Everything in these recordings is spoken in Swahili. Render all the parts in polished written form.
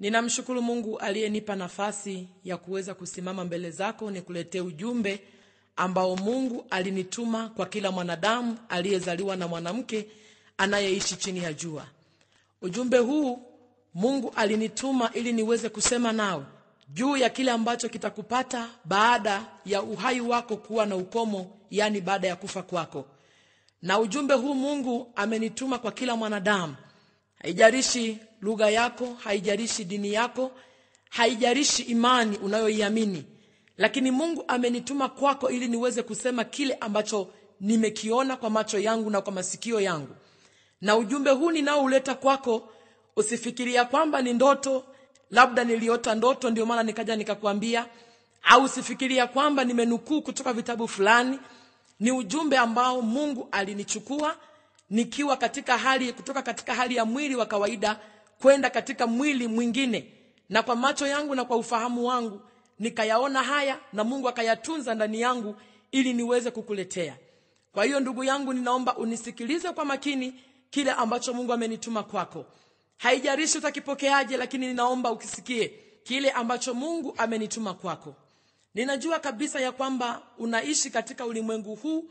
Ninamshukuru Mungu aliyenipa nafasi ya kuweza kusimama mbele zako nikuletee ujumbe ambao Mungu alinituma kwa kila mwanadamu aliyezaliwa na mwanamke anayeishi chini ya jua. Ujumbe huu Mungu alinituma ili niweze kusema nao juu ya kile ambacho kitakupata baada ya uhai wako kuwa na ukomo, yani baada ya kufa kwako. Na ujumbe huu Mungu amenituma kwa kila mwanadamu. Haijalishi lugha yako, haijalishi dini yako, haijalishi imani unayoiamini, lakini Mungu amenituma kwako ili niweze kusema kile ambacho nimekiona kwa macho yangu na kwa masikio yangu. Na ujumbe huu ninaouleta kwako, usifikiria kwamba ni ndoto, labda niliota ndoto ndio maana nikaja nikakwambia, au usifikiria kwamba nimenukuu kutoka vitabu fulani. Ni ujumbe ambao Mungu alinichukua nikiwa kutoka katika hali ya mwili wa kawaida kwenda katika mwili mwingine, na kwa macho yangu na kwa ufahamu wangu nikayaona haya, na Mungu akayatunza ndani yangu ili niweze kukuletea. Kwa hiyo ndugu yangu, ninaomba unisikilize kwa makini kile ambacho Mungu amenituma kwako. Haijalishi utakipokeaje, lakini ninaomba ukisikie kile ambacho Mungu amenituma kwako. Ninajua kabisa ya kwamba unaishi katika ulimwengu huu,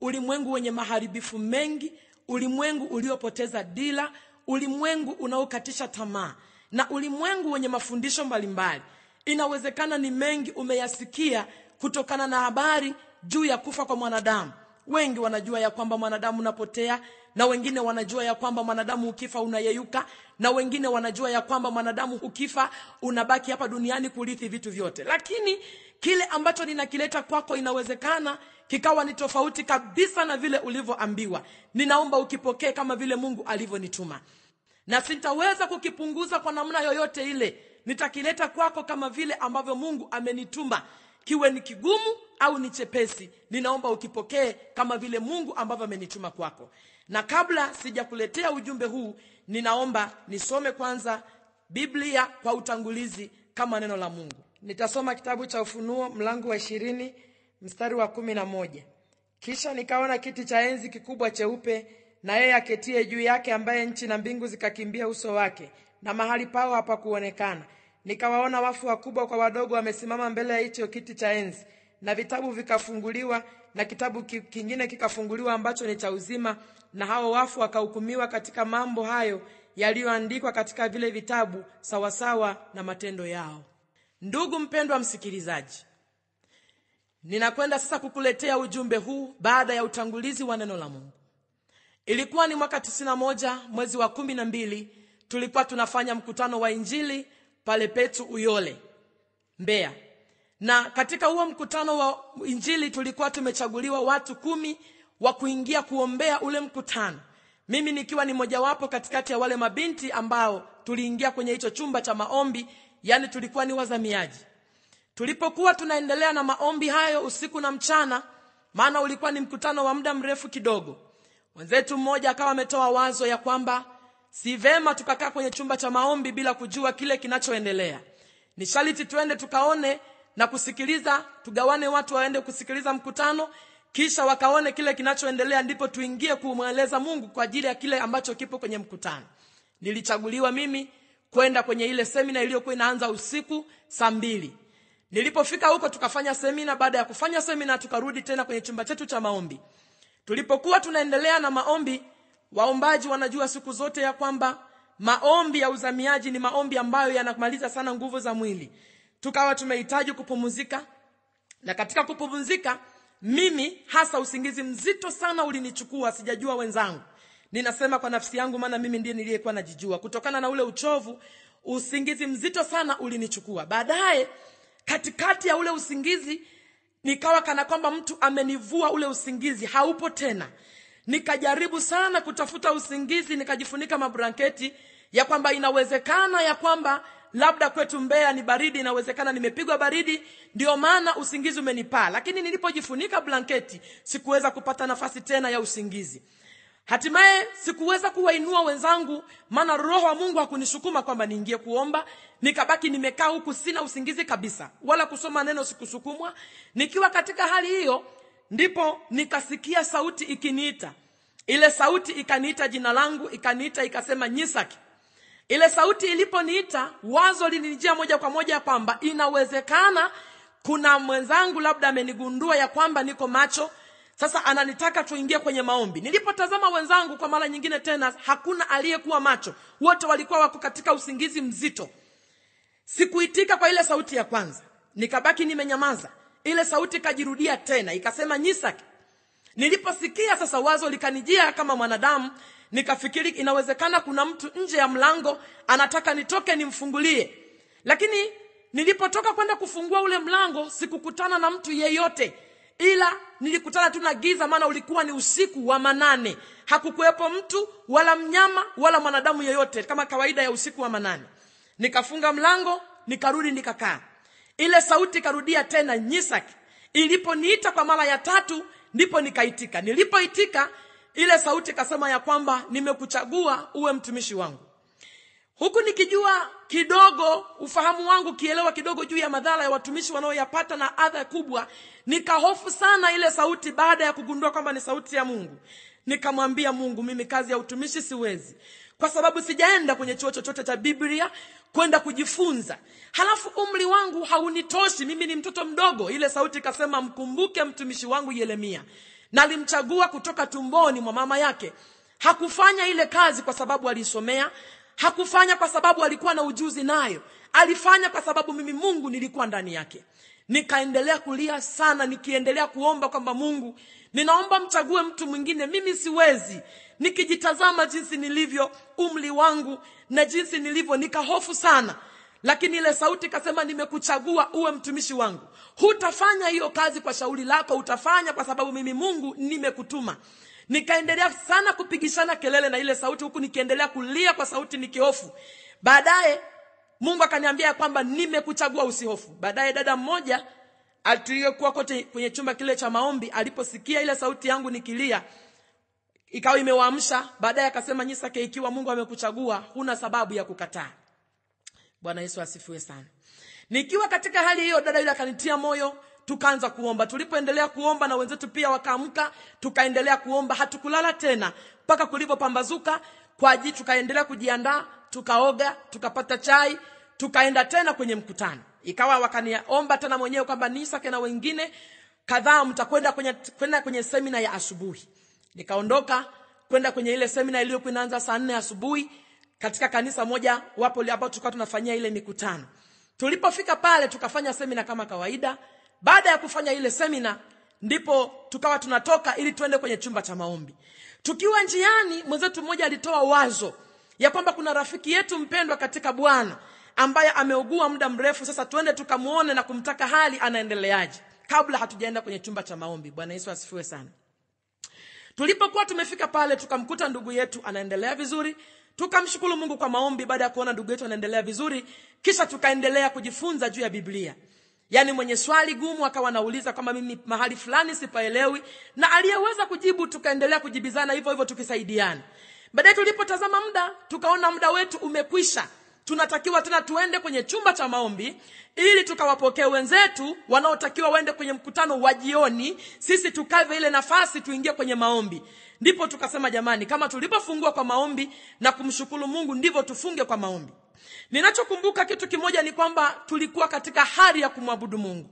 ulimwengu wenye maharibifu mengi, ulimwengu uliopoteza dira, ulimwengu unaokatisha tamaa, na ulimwengu wenye mafundisho mbalimbali. Inawezekana ni mengi umeyasikia kutokana na habari juu ya kufa kwa mwanadamu. Wengi wanajua ya kwamba mwanadamu unapotea, na wengine wanajua ya kwamba mwanadamu ukifa unayeyuka, na wengine wanajua ya kwamba mwanadamu ukifa unabaki hapa duniani kurithi vitu vyote. Lakini kile ambacho ninakileta kwako inawezekana kikawa ni tofauti kabisa na vile ulivyoambiwa. Ninaomba ukipokee kama vile Mungu alivyonituma, na sitaweza kukipunguza kwa namna yoyote ile. Nitakileta kwako kama vile ambavyo Mungu amenituma, kiwe ni kigumu au ni chepesi. Ninaomba ukipokee kama vile Mungu ambavyo amenituma kwako. Na kabla sijakuletea ujumbe huu, ninaomba nisome kwanza Biblia kwa utangulizi kama neno la Mungu. Nitasoma kitabu cha Ufunuo mlango wa 20 mstari wa 11. Kisha nikaona kiti cha enzi kikubwa cheupe, na yeye aketie juu yake, ambaye nchi na mbingu zikakimbia uso wake, na mahali pao hapakuonekana. Nikawaona wafu wakubwa kwa wadogo wamesimama mbele ya hicho kiti cha enzi, na vitabu vikafunguliwa, na kitabu kingine kikafunguliwa ambacho ni cha uzima, na hao wafu wakahukumiwa katika mambo hayo yaliyoandikwa katika vile vitabu sawasawa na matendo yao. Ndugu mpendwa msikilizaji, ninakwenda sasa kukuletea ujumbe huu baada ya utangulizi wa neno la Mungu. Ilikuwa ni mwaka 91 mwezi wa 12, tulikuwa tunafanya mkutano wa injili pale Petu Uyole, Mbeya. Na katika huo mkutano wa injili tulikuwa tumechaguliwa watu 10 wa kuingia kuombea ule mkutano. Mimi nikiwa ni mojawapo katikati ya wale mabinti ambao tuliingia kwenye hicho chumba cha maombi, yani tulikuwa ni wazamiaji. Tulipokuwa tunaendelea na maombi hayo usiku na mchana, maana ulikuwa ni mkutano wa muda mrefu kidogo, mwenzetu mmoja akawa ametoa wazo ya kwamba si vema tukakaa kwenye chumba cha maombi bila kujua kile kinachoendelea. Ni sharti tuende tukaone na kusikiliza, tugawane watu waende kusikiliza mkutano, kisha wakaone kile kinachoendelea, ndipo tuingie kumweleza Mungu kwa ajili ya kile ambacho kipo kwenye mkutano. Nilichaguliwa mimi kwenda kwenye ile semina iliyokuwa inaanza usiku saa 2. Nilipofika huko tukafanya semina. Baada ya kufanya semina tukarudi tena kwenye chumba chetu cha maombi. Tulipokuwa tunaendelea na maombi, waombaji wanajua siku zote ya kwamba maombi ya uzamiaji ni maombi ambayo yanamaliza sana nguvu za mwili. Tukawa tumehitaji kupumzika, na katika kupumzika mimi hasa usingizi mzito sana ulinichukua, sijajua wenzangu. Ninasema kwa nafsi yangu maana mimi ndiye niliyekuwa najijua. Kutokana na ule uchovu, usingizi mzito sana ulinichukua. Baadaye katikati ya ule usingizi nikawa kana kwamba mtu amenivua ule usingizi, haupo tena. Nikajaribu sana kutafuta usingizi, nikajifunika mablanketi ya kwamba inawezekana ya kwamba labda kwetu Mbeya ni baridi, inawezekana nimepigwa baridi ndio maana usingizi umenipaa. Lakini nilipojifunika blanketi sikuweza kupata nafasi tena ya usingizi. Hatimaye sikuweza kuwainua wenzangu, maana roho wa Mungu hakunisukuma kwamba niingie kuomba. Nikabaki nimekaa huku sina usingizi kabisa, wala kusoma neno sikusukumwa. Nikiwa katika hali hiyo, ndipo nikasikia sauti ikiniita. Ile sauti ikaniita jina langu, ikaniita ikasema Nyisaki. Ile sauti iliponiita, wazo lilinijia moja kwa moja kwamba inawezekana kuna mwenzangu labda amenigundua ya kwamba niko macho, sasa ananitaka tuingie kwenye maombi. Nilipotazama wenzangu kwa mara nyingine tena, hakuna aliyekuwa macho. Wote walikuwa wako katika usingizi mzito. Sikuitika kwa ile sauti ya kwanza. Nikabaki nimenyamaza. Ile sauti kajirudia tena, ikasema Nyisaki. Niliposikia sasa wazo likanijia kama mwanadamu, nikafikiri inawezekana kuna mtu nje ya mlango anataka nitoke nimfungulie. Lakini nilipotoka kwenda kufungua ule mlango, sikukutana na mtu yeyote, ila nilikutana tu na giza, maana ulikuwa ni usiku wa manane. Hakukuwepo mtu wala mnyama wala mwanadamu yeyote, kama kawaida ya usiku wa manane. Nikafunga mlango, nikarudi nikakaa. Ile sauti karudia tena Nyisaki. Iliponiita kwa mara ya 3 ndipo nikaitika. Nilipoitika, ile sauti kasema ya kwamba nimekuchagua uwe mtumishi wangu. Huku nikijua kidogo, ufahamu wangu kielewa kidogo juu ya madhara ya watumishi wanaoyapata na adha kubwa, nikahofu sana ile sauti baada ya kugundua kwamba ni sauti ya Mungu. Nikamwambia Mungu, mimi kazi ya utumishi siwezi, kwa sababu sijaenda kwenye chuo chochote cha Biblia kwenda kujifunza. Halafu umri wangu haunitoshi, mimi ni mtoto mdogo. Ile sauti kasema mkumbuke mtumishi wangu Yeremia. Nalimchagua kutoka tumboni mwa mama yake. Hakufanya ile kazi kwa sababu alisomea, hakufanya kwa sababu alikuwa na ujuzi nayo. Alifanya kwa sababu mimi Mungu nilikuwa ndani yake. Nikaendelea kulia sana, nikiendelea kuomba kwamba Mungu, ninaomba mchague mtu mwingine, mimi siwezi. Nikijitazama jinsi nilivyo, umri wangu na jinsi nilivyo, nikahofu sana. Lakini ile sauti kasema nimekuchagua uwe mtumishi wangu. Hutafanya hiyo kazi kwa shauri lako, utafanya kwa sababu mimi Mungu nimekutuma. Nikaendelea sana kupigishana kelele na ile sauti, huku nikiendelea kulia kwa sauti nikihofu. Baadaye Mungu akaniambia kwamba nimekuchagua, usihofu. Baadaye dada mmoja aliyekuwa kote kwenye chumba kile cha maombi, aliposikia ile sauti yangu nikilia, ikawa imewaamsha. Baadaye akasema Nyisaki, ikiwa Mungu amekuchagua, huna sababu ya kukataa. Bwana Yesu asifiwe sana. Nikiwa katika hali hiyo, dada yule akanitia moyo, tukaanza kuomba. Tulipoendelea kuomba na wenzetu pia wakaamka, tukaendelea kuomba. Hatukulala tena mpaka kulipopambazuka. Kwa ajili tukaendelea kujiandaa, tukaoga, tukapata chai, tukaenda tena kwenye mkutano. Ikawa wakaniomba tena mwenyewe kwamba Nyisaki na wengine kadhaa mtakwenda kwenye semina ya asubuhi. Nikaondoka kwenda kwenye ile semina iliyokuwa inaanza saa 4 asubuhi katika kanisa moja wapo ambao tulikuwa tunafanyia ile mikutano. Tulipofika pale tukafanya semina kama kawaida. Baada ya kufanya ile semina, ndipo tukawa tunatoka ili tuende kwenye chumba cha maombi. Tukiwa njiani, mwenzetu mmoja alitoa wazo ya kwamba kuna rafiki yetu mpendwa katika Bwana ambaye ameugua muda mrefu, sasa tuende tukamuone na kumtaka hali anaendeleaje kabla hatujaenda kwenye chumba cha maombi. Bwana Yesu asifiwe sana. Tulipokuwa tumefika pale, tukamkuta ndugu yetu anaendelea vizuri. Tukamshukuru Mungu kwa maombi baada ya kuona ndugu yetu anaendelea vizuri. Kisha tukaendelea kujifunza juu ya Biblia. Yaani mwenye swali gumu akawa anauliza kama mimi mahali fulani sipaelewi, na aliyeweza kujibu tukaendelea kujibizana hivyo hivyo tukisaidiana. Baadaye tulipotazama muda, tukaona muda wetu umekwisha. Tunatakiwa tena tuende kwenye chumba cha maombi ili tukawapokee wenzetu wanaotakiwa waende kwenye mkutano wa jioni. Sisi tukave ile nafasi tuingie kwenye maombi. Ndipo tukasema jamani, kama tulipofungua kwa maombi na kumshukuru Mungu, ndivyo tufunge kwa maombi. Ninachokumbuka kitu kimoja ni kwamba tulikuwa katika hali ya kumwabudu Mungu.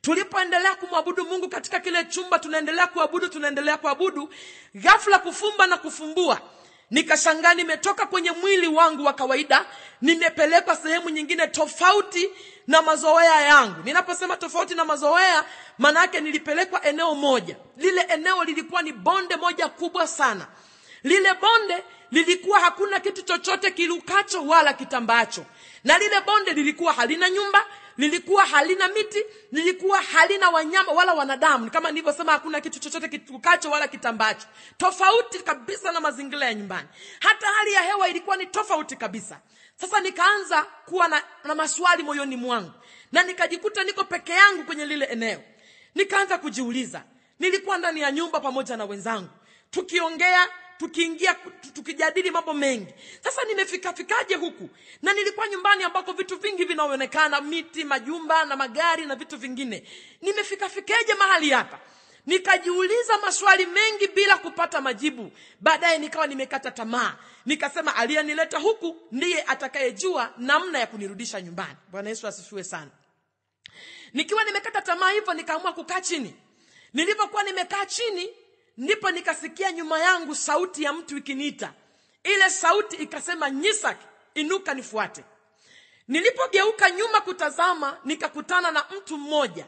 Tulipoendelea kumwabudu Mungu katika kile chumba, tunaendelea kuabudu, ghafla kufumba na kufumbua, nikashangaa nimetoka kwenye mwili wangu wa kawaida, nimepelekwa sehemu nyingine tofauti na mazoea yangu. Ninaposema tofauti na mazoea, maana yake nilipelekwa eneo moja. Lile eneo lilikuwa ni bonde moja kubwa sana. Lile bonde lilikuwa hakuna kitu chochote kilukacho wala kitambacho. Na lile bonde lilikuwa halina nyumba, lilikuwa halina miti, lilikuwa halina wanyama wala wanadamu. Kama nilivyosema, hakuna kitu chochote kilukacho wala kitambacho. Tofauti kabisa na mazingira ya nyumbani. Hata hali ya hewa ilikuwa ni tofauti kabisa. Sasa nikaanza kuwa na maswali moyoni mwangu, na nikajikuta niko peke yangu kwenye lile eneo. Nikaanza kujiuliza, nilikuwa ndani ya nyumba pamoja na wenzangu, tukiongea, tukiingia, tukijadili mambo mengi. Sasa nimefikaje huku? Na nilikuwa nyumbani ambako vitu vingi vinaonekana, miti, majumba na magari na vitu vingine. Nimefikaje mahali hapa? Nikajiuliza maswali mengi bila kupata majibu. Baadaye nikawa nimekata tamaa. Nikasema aliyenileta huku ndiye atakayejua namna ya kunirudisha nyumbani. Bwana Yesu asifiwe sana. Nikiwa nimekata tamaa hivyo, nikaamua kukaa chini. Nilipokuwa nimekaa chini, ndipo nikasikia nyuma yangu sauti ya mtu ikiniita. Ile sauti ikasema, Nyisak, inuka nifuate. Nilipogeuka nyuma kutazama, nikakutana na mtu mmoja.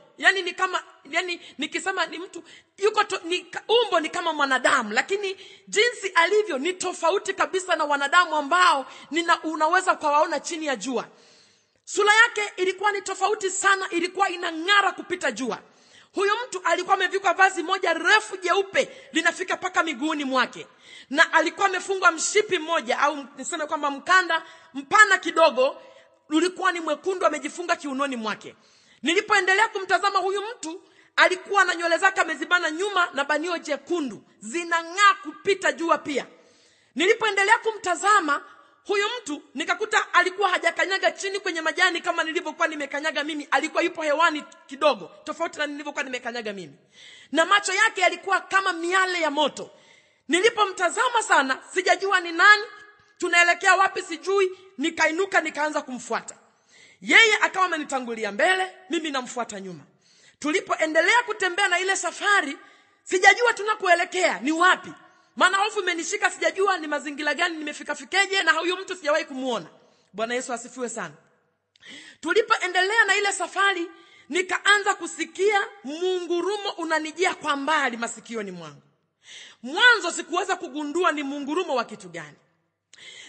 Nikisema ni mtu umbo ni kama mwanadamu, lakini jinsi alivyo ni tofauti kabisa na wanadamu ambao unaweza kuwaona chini ya jua. Sura yake ilikuwa ni tofauti sana, ilikuwa inang'ara kupita jua. Huyo mtu alikuwa amevikwa vazi moja refu jeupe linafika paka miguuni mwake, na alikuwa amefungwa mshipi mmoja, au niseme kwamba mkanda mpana kidogo ulikuwa ni mwekundu amejifunga kiunoni mwake. Nilipoendelea kumtazama huyu mtu, alikuwa na nywele zake amezibana nyuma na banio jekundu zinang'aa kupita jua pia. Nilipoendelea kumtazama huyu mtu, nikakuta alikuwa hajakanyaga chini kwenye majani kama nilivyokuwa nimekanyaga mimi. Alikuwa yupo hewani kidogo, tofauti na nilivyokuwa nimekanyaga mimi. Na macho yake yalikuwa kama miale ya moto. Nilipomtazama sana, sijajua ni nani, tunaelekea wapi sijui, nikainuka nikaanza kumfuata. Yeye akawa amenitangulia mbele, mimi namfuata nyuma. Tulipoendelea kutembea na ile safari, sijajua tunakoelekea ni wapi. Maana hofu imenishika, sijajua ni mazingira gani nimefikafikeje, na huyo mtu sijawahi kumuona. Bwana Yesu asifiwe sana. Tulipoendelea na ile safari, nikaanza kusikia mungurumo unanijia kwa mbali masikioni mwangu. Mwanzo sikuweza kugundua ni mungurumo wa kitu gani.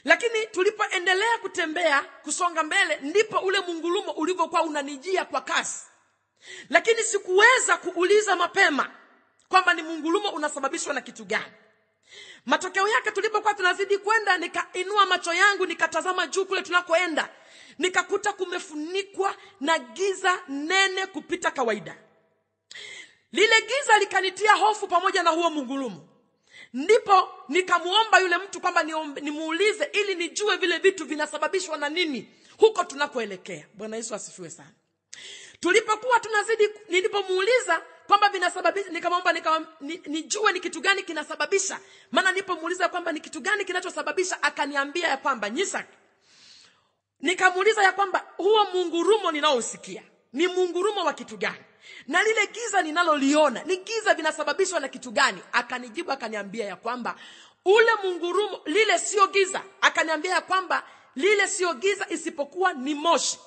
Lakini tulipoendelea kutembea kusonga mbele, ndipo ule mungurumo ulivyokuwa unanijia kwa kasi. Lakini sikuweza kuuliza mapema kwamba ni mungurumo unasababishwa na kitu gani. Matokeo yake, tulipokuwa tunazidi kwenda, nikainua macho yangu nikatazama juu kule tunakoenda. Nikakuta kumefunikwa na giza nene kupita kawaida. Lile giza likanitia hofu pamoja na huo mungurumo. Ndipo nikamuomba yule mtu kwamba nimuulize ili nijue vile vitu vinasababishwa na nini huko tunakoelekea. Bwana Yesu asifiwe sana. Tulipokuwa tunazidi, nilipomuuliza kwamba vinasababisha, nikamwomba nijue ni kitu gani kinasababisha. Maana nilipomuuliza kwamba ni kitu gani kinachosababisha, akaniambia ya kwamba Nyisak. Nikamuuliza ya kwamba huo mungurumo ninaousikia ni mungurumo wa kitu gani, na lile giza ninaloliona ni giza vinasababishwa na kitu gani. Akanijibu akaniambia ya kwamba ule mungurumo, lile sio giza. Akaniambia ya kwamba lile sio giza isipokuwa ni moshi.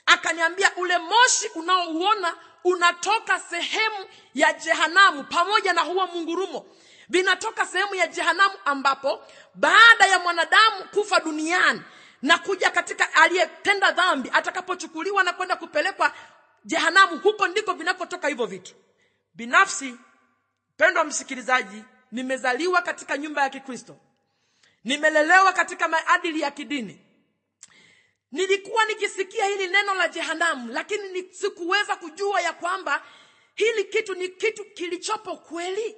Akaniambia ule moshi unaouona unatoka sehemu ya jehanamu pamoja na huo mungurumo. Vinatoka sehemu ya jehanamu ambapo baada ya mwanadamu kufa duniani na kuja katika aliyetenda dhambi, atakapochukuliwa na kwenda kupelekwa jehanamu, huko ndiko vinapotoka hivyo vitu. Binafsi, pendwa msikilizaji, nimezaliwa katika nyumba ya Kikristo. Nimelelewa katika maadili ya kidini. Nilikuwa nikisikia hili neno la jehanamu, lakini sikuweza kujua ya kwamba hili kitu ni kitu kilichopo kweli.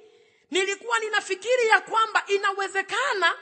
Nilikuwa ninafikiri ya kwamba inawezekana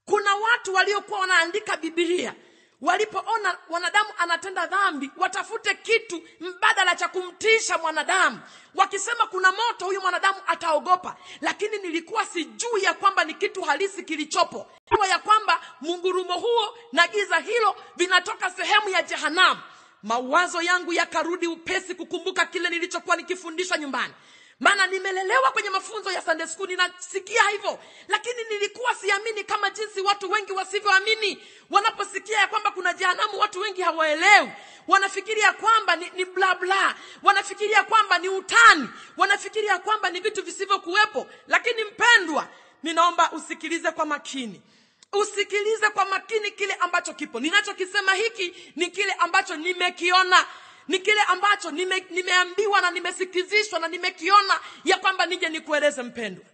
kuna watu waliokuwa wanaandika Biblia, walipoona wanadamu anatenda dhambi, watafute kitu mbadala cha kumtisha mwanadamu, wakisema kuna moto huyu mwanadamu ataogopa. Lakini nilikuwa sijui ya kwamba ni kitu halisi kilichopo, ya kwamba mungurumo huo na giza hilo vinatoka sehemu ya jehanamu. Mawazo yangu yakarudi upesi kukumbuka kile nilichokuwa nikifundishwa nyumbani. Maana nimelelewa kwenye mafunzo ya Sunday school, ninasikia hivyo, lakini nilikuwa siamini kama jinsi watu wengi wasivyoamini. Wanaposikia ya kwamba kuna jehanamu, watu wengi hawaelewi. Wanafikiria kwamba ni bla bla, wanafikiria kwamba ni utani, wanafikiria kwamba ni vitu visivyokuwepo. Lakini mpendwa, ninaomba usikilize kwa makini. Usikilize kwa makini kile ambacho kipo. Ninachokisema hiki ni kile ambacho nimekiona, ni kile ambacho nimeambiwa na nimesikizishwa na nimekiona ya kwamba nije nikueleze mpendwa.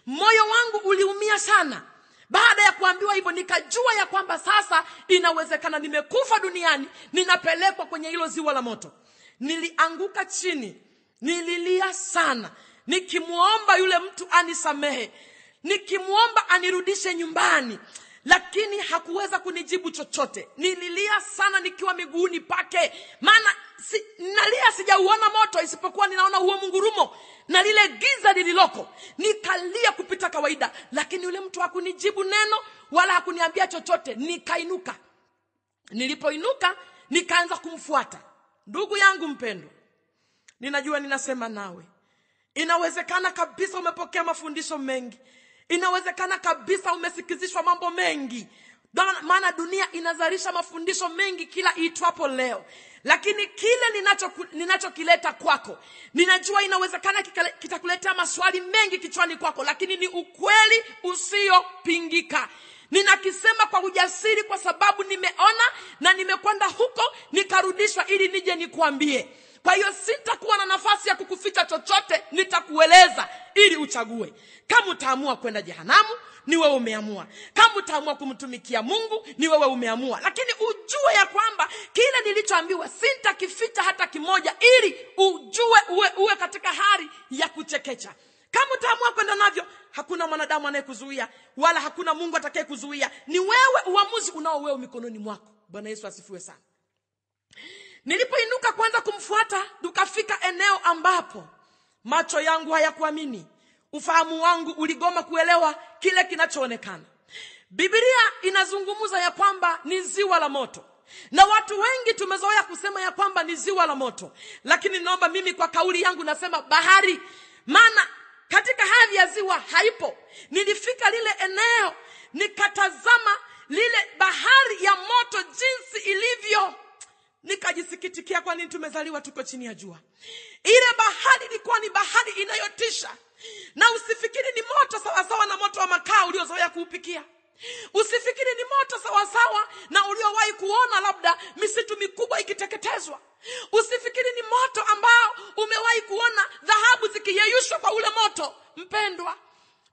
Moyo wangu uliumia sana baada ya kuambiwa hivyo. Nikajua ya kwamba sasa inawezekana nimekufa duniani, ninapelekwa kwenye hilo ziwa la moto. Nilianguka chini, nililia sana, nikimuomba yule mtu anisamehe, nikimuomba anirudishe nyumbani. lakini hakuweza kunijibu chochote. Nililia sana nikiwa miguuni pake, maana nalia sijauona moto isipokuwa ninaona huo mungurumo na lile giza lililoko. Nikalia kupita kawaida, lakini yule mtu hakunijibu neno wala hakuniambia chochote. Nikainuka. Nilipoinuka nikaanza kumfuata. Ndugu yangu mpendwa, ninajua ninasema nawe, inawezekana kabisa umepokea mafundisho mengi, inawezekana kabisa umesikizishwa mambo mengi, maana dunia inazalisha mafundisho mengi kila itwapo leo. Lakini kile ninachokileta kwako, ninajua inawezekana kitakuletea maswali mengi kichwani kwako, lakini ni ukweli usiopingika. Ninakisema kwa ujasiri kwa sababu nimeona na nimekwenda huko nikarudishwa ili nije nikuambie. Kwa hiyo sitakuwa na nafasi ya kukuficha chochote, nitakueleza ili uchague. Kama utaamua kwenda jehanamu, ni wewe umeamua. Kama utaamua kumtumikia Mungu, ni wewe umeamua. Lakini ujue ya kwamba kile nilichoambiwa sitakificha hata kimoja, ili ujue uwe katika hali ya kuchekecha. Kama utaamua kwenda navyo, hakuna mwanadamu anayekuzuia wala hakuna Mungu atakayekuzuia. Ni wewe, uamuzi unao wewe mikononi mwako. Bwana Yesu asifiwe sana. Nilipoinuka kwanza kumfuata, tukafika eneo ambapo macho yangu hayakuamini, ufahamu wangu uligoma kuelewa kile kinachoonekana. Biblia inazungumza ya kwamba ni ziwa la moto, na watu wengi tumezoea kusema ya kwamba ni ziwa la moto, lakini naomba mimi kwa kauli yangu nasema bahari, maana katika hadhi ya ziwa haipo. Nilifika lile eneo, nikatazama lile bahari ya moto jinsi ilivyo, nikajisikitikia kwa nini tumezaliwa tuko chini ya jua. Ile bahari ilikuwa ni bahari inayotisha, na usifikiri ni moto sawa na moto wa makaa uliozoea kuupikia. Usifikiri ni moto sawa na uliowahi kuona labda misitu mikubwa ikiteketezwa. Usifikiri ni moto ambao umewahi kuona dhahabu zikiyeyushwa kwa ule moto. Mpendwa,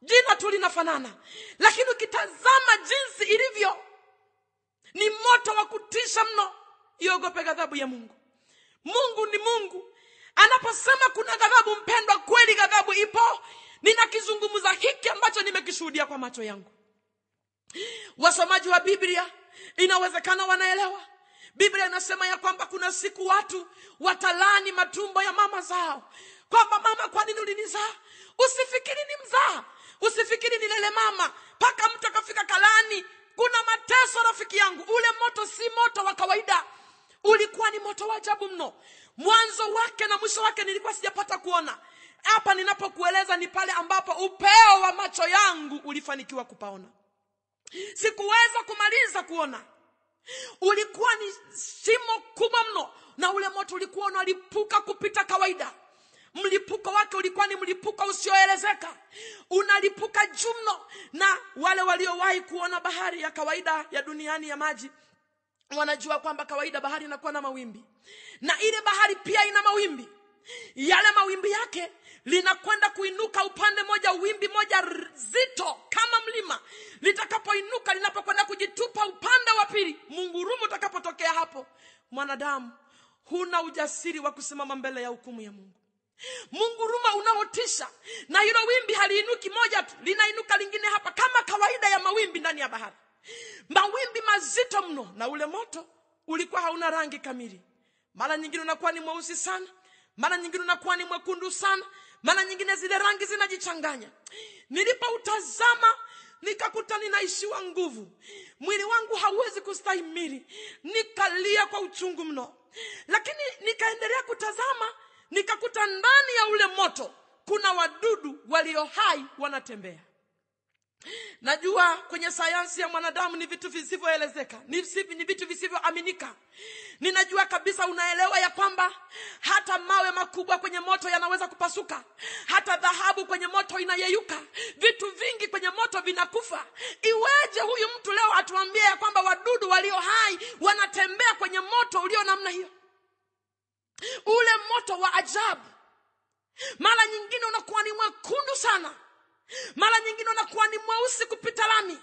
jina tu linafanana, lakini ukitazama jinsi ilivyo, ni moto wa kutisha mno. Iogope ghadhabu ya Mungu. Mungu ni Mungu. Anaposema kuna ghadhabu, mpendwa, kweli ghadhabu ipo. Ninakizungumza hiki ambacho nimekishuhudia kwa macho yangu. Wasomaji wa Biblia inawezekana wanaelewa. Biblia inasema ya kwamba kuna siku watu watalani matumbo ya mama zao, kwamba mama, kwa nini ulinizaa? Usifikiri ni mzaa, usifikiri ni lele mama, paka mtu akafika kalani. Kuna mateso rafiki yangu. Ule moto si moto wa kawaida, ulikuwa ni moto wa ajabu mno. Mwanzo wake na mwisho wake nilikuwa sijapata kuona. Hapa ninapokueleza ni pale ambapo upeo wa macho yangu ulifanikiwa kupaona. Sikuweza kumaliza kuona. Ulikuwa ni shimo kubwa mno, na ule moto ulikuwa unalipuka kupita kawaida. Mlipuko wake ulikuwa ni mlipuko usioelezeka. Unalipuka juu mno, na wale waliowahi kuona bahari ya kawaida ya duniani ya maji wanajua kwamba kawaida bahari inakuwa na mawimbi, na ile bahari pia ina mawimbi. Yale mawimbi yake linakwenda kuinuka upande moja, wimbi moja zito kama mlima. Litakapoinuka, linapokwenda kujitupa upande wa pili, mungurumo utakapotokea hapo, mwanadamu huna ujasiri wa kusimama mbele ya hukumu ya Mungu. Munguruma unaotisha, na hilo wimbi haliinuki moja tu, linainuka lingine hapa kama kawaida ya mawimbi ndani ya bahari. Mawimbi mazito mno, na ule moto ulikuwa hauna rangi kamili. Mara nyingine unakuwa ni mweusi sana, mara nyingine unakuwa ni mwekundu sana, mara nyingine zile rangi zinajichanganya. Nilipoutazama nikakuta ninaishiwa nguvu. Mwili wangu hauwezi kustahimili. Nikalia kwa uchungu mno. Lakini nikaendelea kutazama, nikakuta ndani ya ule moto kuna wadudu walio hai wanatembea. Najua kwenye sayansi ya mwanadamu ni vitu visivyoelezeka, ni vitu visivyoaminika. Ninajua kabisa unaelewa ya kwamba hata mawe makubwa kwenye moto yanaweza kupasuka, hata dhahabu kwenye moto inayeyuka, vitu vingi kwenye moto vinakufa. Iweje huyu mtu leo atuambie ya kwamba wadudu walio hai wanatembea kwenye moto ulio namna hiyo? Ule moto wa ajabu. Mara nyingine unakuwa ni mwekundu sana, mara nyingine unakuwa ni mweusi kupita lami,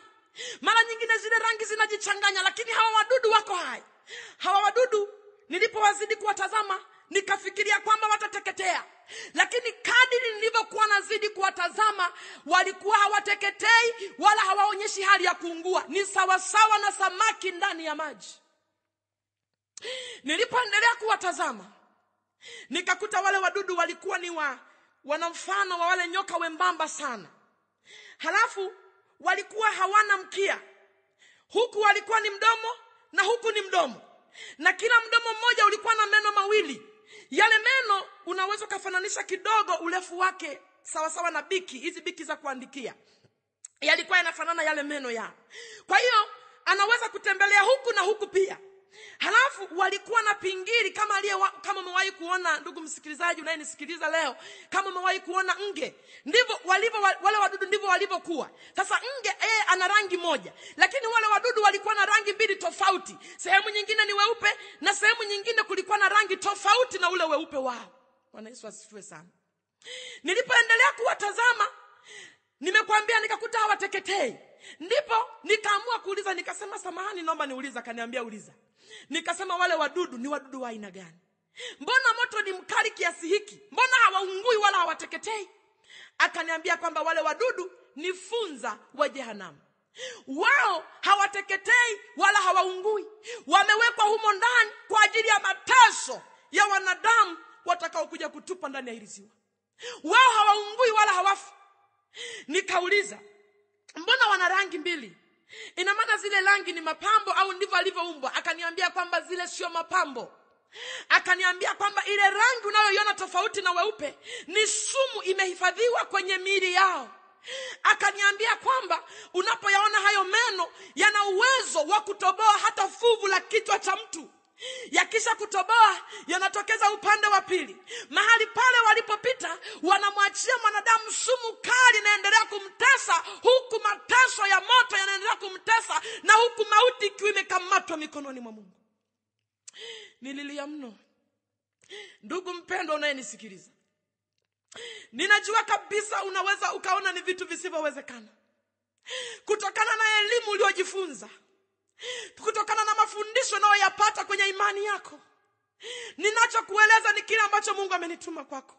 mara nyingine zile rangi zinajichanganya, lakini hawa wadudu wako hai. Hawa wadudu nilipowazidi kuwatazama nikafikiria kwamba watateketea. Lakini kadiri nilivyokuwa nazidi kuwatazama, walikuwa hawateketei wala hawaonyeshi hali ya kuungua. Ni sawasawa na samaki ndani ya maji. Nilipoendelea kuwatazama, nikakuta wale wadudu walikuwa ni wana mfano wa wale nyoka wembamba sana. Halafu walikuwa hawana mkia. Huku walikuwa ni mdomo na huku ni mdomo. Na kila mdomo mmoja ulikuwa na meno mawili. Yale meno unaweza kufananisha kidogo urefu wake sawa na biki, hizi biki za kuandikia. Yalikuwa yanafanana yale meno yao. Kwa hiyo anaweza kutembelea huku na huku pia. Halafu walikuwa na pingili kama umewahi kuona, ndugu msikilizaji unayenisikiliza leo, kama umewahi kuona nge, ndivyo wale wadudu ndivyo walivyokuwa. Sasa nge ana rangi moja, lakini wale wadudu walikuwa na rangi mbili tofauti. Sehemu nyingine ni weupe na sehemu nyingine kulikuwa na rangi tofauti na ule weupe wao. Bwana Yesu asifiwe sana. Nilipoendelea kuwatazama, nimekwambia nikakuta hawateketei. Ndipo nikaamua kuuliza, nikasema samahani naomba niuliza. Akaniambia uliza. Nikasema wale wadudu ni wadudu wa aina gani? Mbona moto ni mkali kiasi hiki? Mbona hawaungui wala hawateketei? Akaniambia kwamba wale wadudu ni funza wa jehanamu. Wao hawateketei wala hawaungui. Wamewekwa humo ndani kwa ajili ya mateso ya wanadamu watakao kuja kutupa ndani ya hili ziwa. Wao hawaungui wala hawafi. Nikauliza, mbona wana rangi mbili? Ina maana zile rangi ni mapambo au ndivyo alivyoumbwa? Akaniambia kwamba zile sio mapambo. Akaniambia kwamba ile rangi unayoiona tofauti na weupe ni sumu imehifadhiwa kwenye miili yao. Akaniambia kwamba unapoyaona hayo meno yana uwezo wa kutoboa hata fuvu la kichwa cha mtu. Yakisha kutoboa yanatokeza upande wa pili. Mahali pale walipopita wanamwachia mwanadamu sumu kali inaendelea kumtesa, huku mateso ya moto yanaendelea kumtesa, na huku mauti ikiwa imekamatwa mikononi mwa Mungu. Nililia mno. Ndugu mpendwa unayenisikiliza, ninajua kabisa unaweza ukaona ni vitu visivyowezekana kutokana na elimu uliyojifunza, kutokana na mafundisho unayoyapata kwenye imani yako. Ninachokueleza ni kile ambacho Mungu amenituma kwako.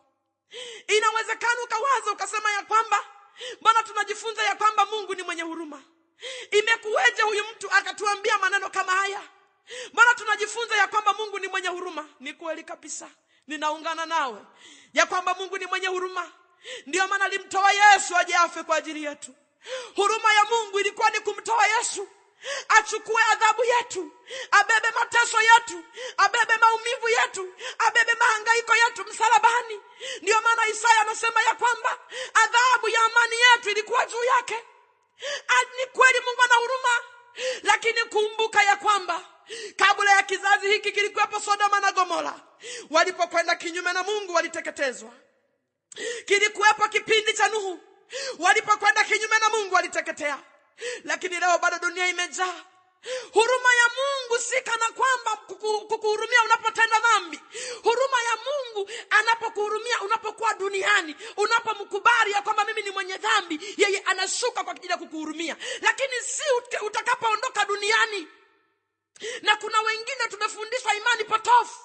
Inawezekana ukawaza ukasema ya kwamba bwana tunajifunza ya kwamba Mungu ni mwenye huruma. Imekuweje huyu mtu akatuambia maneno kama haya? Bwana tunajifunza ya kwamba Mungu ni mwenye huruma. Ni kweli kabisa. Ninaungana nawe ya kwamba Mungu ni mwenye huruma. Ndio maana alimtoa Yesu aje afe kwa ajili yetu. Huruma ya Mungu ilikuwa ni kumtoa Yesu achukue adhabu yetu, abebe mateso yetu, abebe maumivu yetu, abebe mahangaiko yetu msalabani. Ndio maana Isaya anasema ya kwamba adhabu ya amani yetu ilikuwa juu yake. Ni kweli Mungu ana huruma, lakini kumbuka ya kwamba kabla ya kizazi hiki kilikuwepo Sodoma na Gomora. Walipokwenda kinyume na Mungu waliteketezwa. Kilikuwepo kipindi cha Nuhu. Walipokwenda kinyume na Mungu waliteketea. Lakini leo bado dunia imejaa huruma ya Mungu. Si kana kwamba kukuhurumia unapotenda dhambi. Huruma ya Mungu anapokuhurumia unapokuwa duniani, unapomkubali ya kwamba mimi ni mwenye dhambi, yeye anashuka kwa ajili ya kukuhurumia. Lakini si utakapoondoka duniani. Na kuna wengine tumefundishwa imani potofu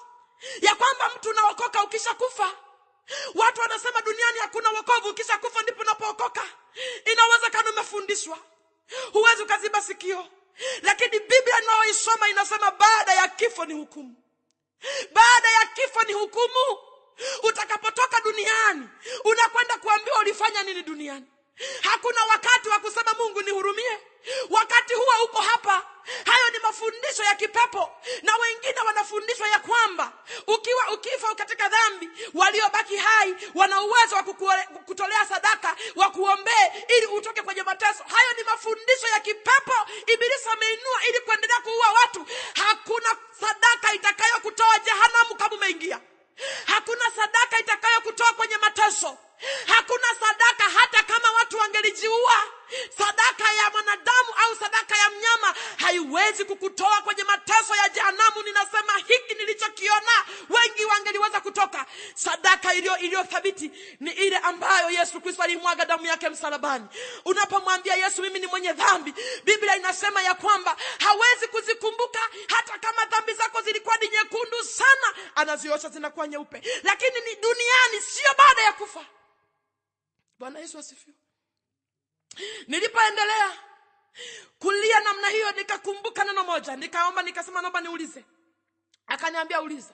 ya kwamba mtu unaokoka ukisha kufa. Watu wanasema duniani hakuna wokovu, ukisha kufa ndipo unapookoka. Inawezekana umefundishwa, huwezi ukaziba sikio. Lakini Biblia inayoisoma inasema baada ya kifo ni hukumu. Baada ya kifo ni hukumu. Utakapotoka duniani unakwenda kuambiwa ulifanya nini duniani. Hakuna wakati wa kusema Mungu nihurumie. Wakati huo uko hapa. Hayo ni mafundisho ya kipepo. Na wengine wanafundishwa ya kwamba ukifa katika dhambi, waliobaki hai wana uwezo wa kutolea sadaka, wa kuombea ili utoke kwenye mateso. Hayo ni mafundisho ya kipepo Ibilisi ameinua ili kuendelea kuua watu. Hakuna sadaka itakayokutoa jehanamu kama umeingia. Hakuna sadaka itakayokutoa kwenye mateso. Hakuna sadaka hata kama watu wangelijiua. Sadaka ya mwanadamu au sadaka ya mnyama haiwezi kukutoa kwenye mateso ya jehanamu. Ninasema hiki nilichokiona, wengi wangeliweza kutoka. Sadaka iliyo thabiti ni ile ambayo Yesu Kristo alimwaga damu yake msalabani. Unapomwambia Yesu mimi ni mwenye dhambi, Biblia inasema ya kwamba hawezi kuzikumbuka hata kama dhambi zako zilikuwa ni nyekundu sana. anaziosha zinakuwa nyeupe. Lakini ni duniani, sio baada ya kufa. Bwana Yesu asifiwe. Nilipoendelea kulia namna hiyo, nikakumbuka neno moja, nikaomba, nikasema naomba niulize. Akaniambia uliza.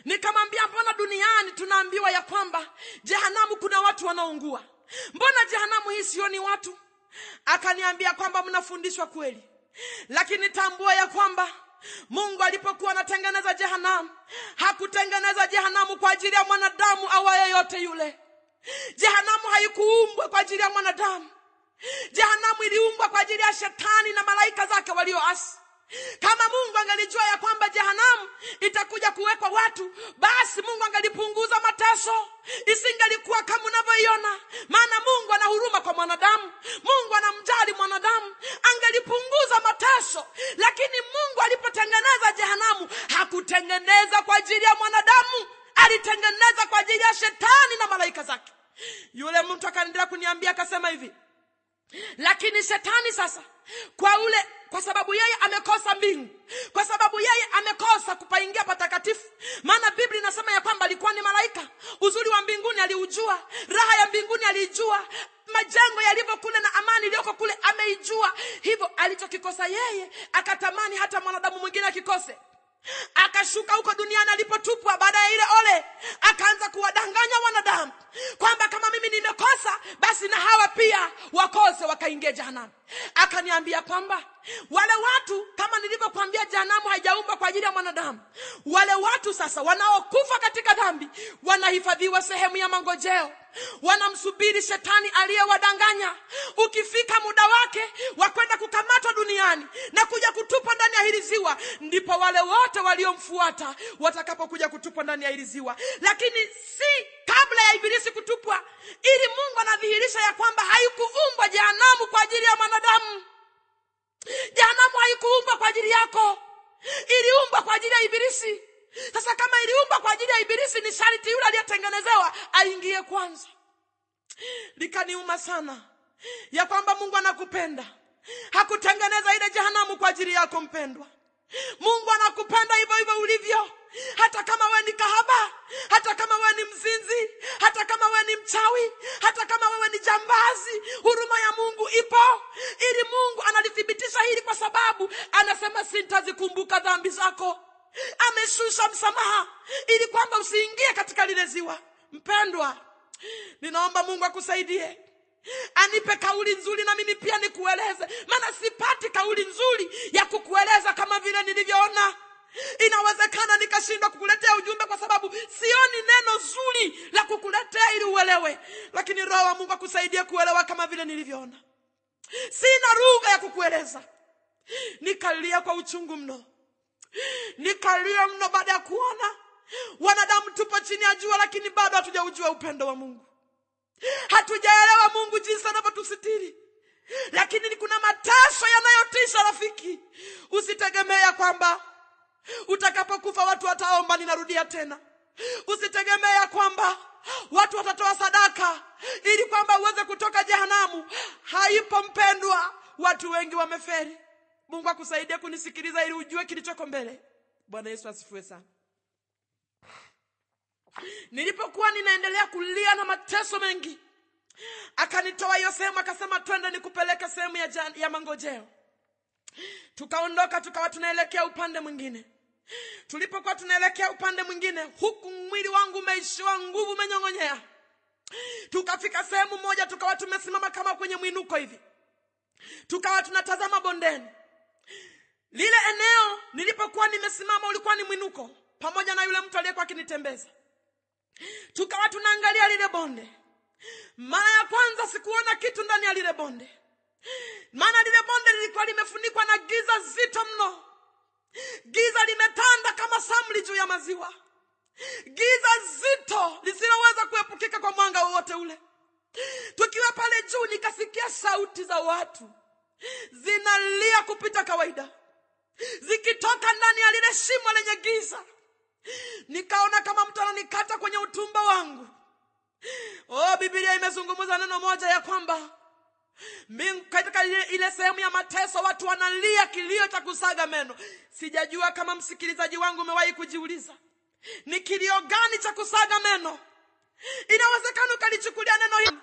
Nikamwambia mbona duniani tunaambiwa ya kwamba jehanamu kuna watu wanaoungua? Mbona jehanamu hii sioni watu? Akaniambia kwamba mnafundishwa kweli, lakini tambua ya kwamba Mungu alipokuwa anatengeneza jehanamu, hakutengeneza jehanamu kwa ajili ya mwanadamu au yeyote yule. Jehanamu haikuumbwa kwa ajili ya mwanadamu. Jehanamu iliumbwa kwa ajili ya shetani na malaika zake walioasi. Kama Mungu angelijua ya kwamba jehanamu itakuja kuwekwa watu, basi Mungu angelipunguza mateso. Isingelikuwa kama unavyoiona. Maana Mungu ana huruma kwa mwanadamu. Mungu anamjali mwanadamu. Angelipunguza mateso. Lakini Mungu alipotengeneza jehanamu, hakutengeneza kwa ajili ya mwanadamu. Alitengeneza kwa ajili ya shetani na malaika zake. Yule mtu akaendelea kuniambia, akasema hivi, lakini shetani sasa, kwa sababu yeye amekosa mbingu, kwa sababu yeye amekosa kupaingia patakatifu. Maana Biblia inasema ya kwamba alikuwa ni malaika. Uzuri wa mbinguni aliujua, raha ya mbinguni alijua, majengo yalivyo kule na amani iliyoko kule ameijua. Hivyo alichokikosa yeye, akatamani hata mwanadamu mwingine akikose. Akashuka huko duniani alipotupwa baada ya ile ole, akaanza kuwadanganya wanadamu kwamba kama mimi nimekosa, basi na hawa pia wakose, wakaingia jehanamu. Akaniambia kwamba wale watu, kama nilivyokuambia, jehanamu haijaumbwa kwa ajili ya mwanadamu. Wale watu sasa wanaokufa katika dhambi wanahifadhiwa sehemu ya mangojeo, wanamsubiri shetani aliyewadanganya. Ukifika muda wake wa kwenda kukamatwa duniani na kuja kutupwa ndani ya hili ziwa, ndipo wale wote waliomfuata watakapokuja kutupwa ndani ya hili ziwa. Lakini si kabla ya ibilisi kutupwa, ili Mungu anadhihirisha ya kwamba haikuumbwa jehanamu kwa ajili ya mwanadamu. Jehanamu haikuumbwa kwa ajili yako, iliumbwa kwa ajili ya ibilisi. Sasa kama iliumbwa kwa ajili ya ibilisi, ni sharti yule aliyetengenezewa aingie kwanza. Likaniuma sana ya kwamba Mungu anakupenda. Hakutengeneza ile jehanamu kwa ajili yako, mpendwa. Mungu anakupenda hivyo hivyo ulivyo. Hata kama wewe ni kahaba, hata kama wewe ni mzinzi, hata kama wewe ni mchawi, hata kama wewe ni jambazi, huruma ya Mungu ipo. Ili Mungu analithibitisha hili kwa sababu anasema sitazikumbuka dhambi zako. Ameshusha msamaha ili kwamba usiingie katika lile ziwa. Mpendwa, ninaomba Mungu akusaidie, anipe kauli nzuri na mimi pia nikueleze. Maana sipati kauli nzuri ya kukueleza kama vile nilivyoona. Inawezekana nikashindwa kukuletea ujumbe kwa sababu sioni neno zuri la kukuletea ili uelewe. Lakini Roho wa Mungu akusaidie kuelewa kama vile nilivyoona. Sina lugha ya kukueleza. Nikalia kwa uchungu mno. Nikalia mno baada ya kuona wanadamu tupo chini ya jua, lakini bado hatujaujua upendo wa Mungu. Hatujaelewa Mungu jinsi anavyotusitiri. Lakini kuna mateso yanayotisha, rafiki. Usitegemea kwamba utakapokufa watu wataomba. Ninarudia tena, usitegemea kwamba watu watatoa sadaka ili kwamba uweze kutoka jehanamu. Haipo, mpendwa. Watu wengi wameferi. Mungu akusaidie kunisikiliza ili ujue kilichoko mbele. Bwana Yesu asifiwe sana. Nilipokuwa ninaendelea kulia na mateso mengi, akanitoa hiyo sehemu, akasema twende nikupeleke sehemu ya mangojeo. Tukaondoka, tukawa tunaelekea upande mwingine. Tulipokuwa tunaelekea upande mwingine, huku mwili wangu umeishiwa nguvu, umenyong'onyea. Tukafika sehemu moja, tukawa tumesimama kama kwenye mwinuko hivi. Tukawa tunatazama bondeni. Lile eneo nilipokuwa nimesimama ulikuwa ni mwinuko, pamoja na yule mtu aliyekuwa akinitembeza. Tukawa tunaangalia lile bonde. Mara ya kwanza sikuona kitu ndani ya lile bonde. Maana lile bonde lilikuwa limefunikwa na giza zito mno. Giza limetanda kama samli juu ya maziwa. Giza zito lisiloweza kuepukika kwa mwanga wowote ule. Tukiwa pale juu, nikasikia sauti za watu zinalia kupita kawaida, zikitoka ndani ya lile shimo lenye giza. Nikaona kama mtu ananikata kwenye utumbo wangu. Biblia imezungumza neno moja ya kwamba katika ile sehemu ya mateso watu wanalia kilio cha kusaga meno. Sijajua kama msikilizaji wangu umewahi kujiuliza Ni kilio gani cha kusaga meno? Inawezekana ukalichukulia neno hili,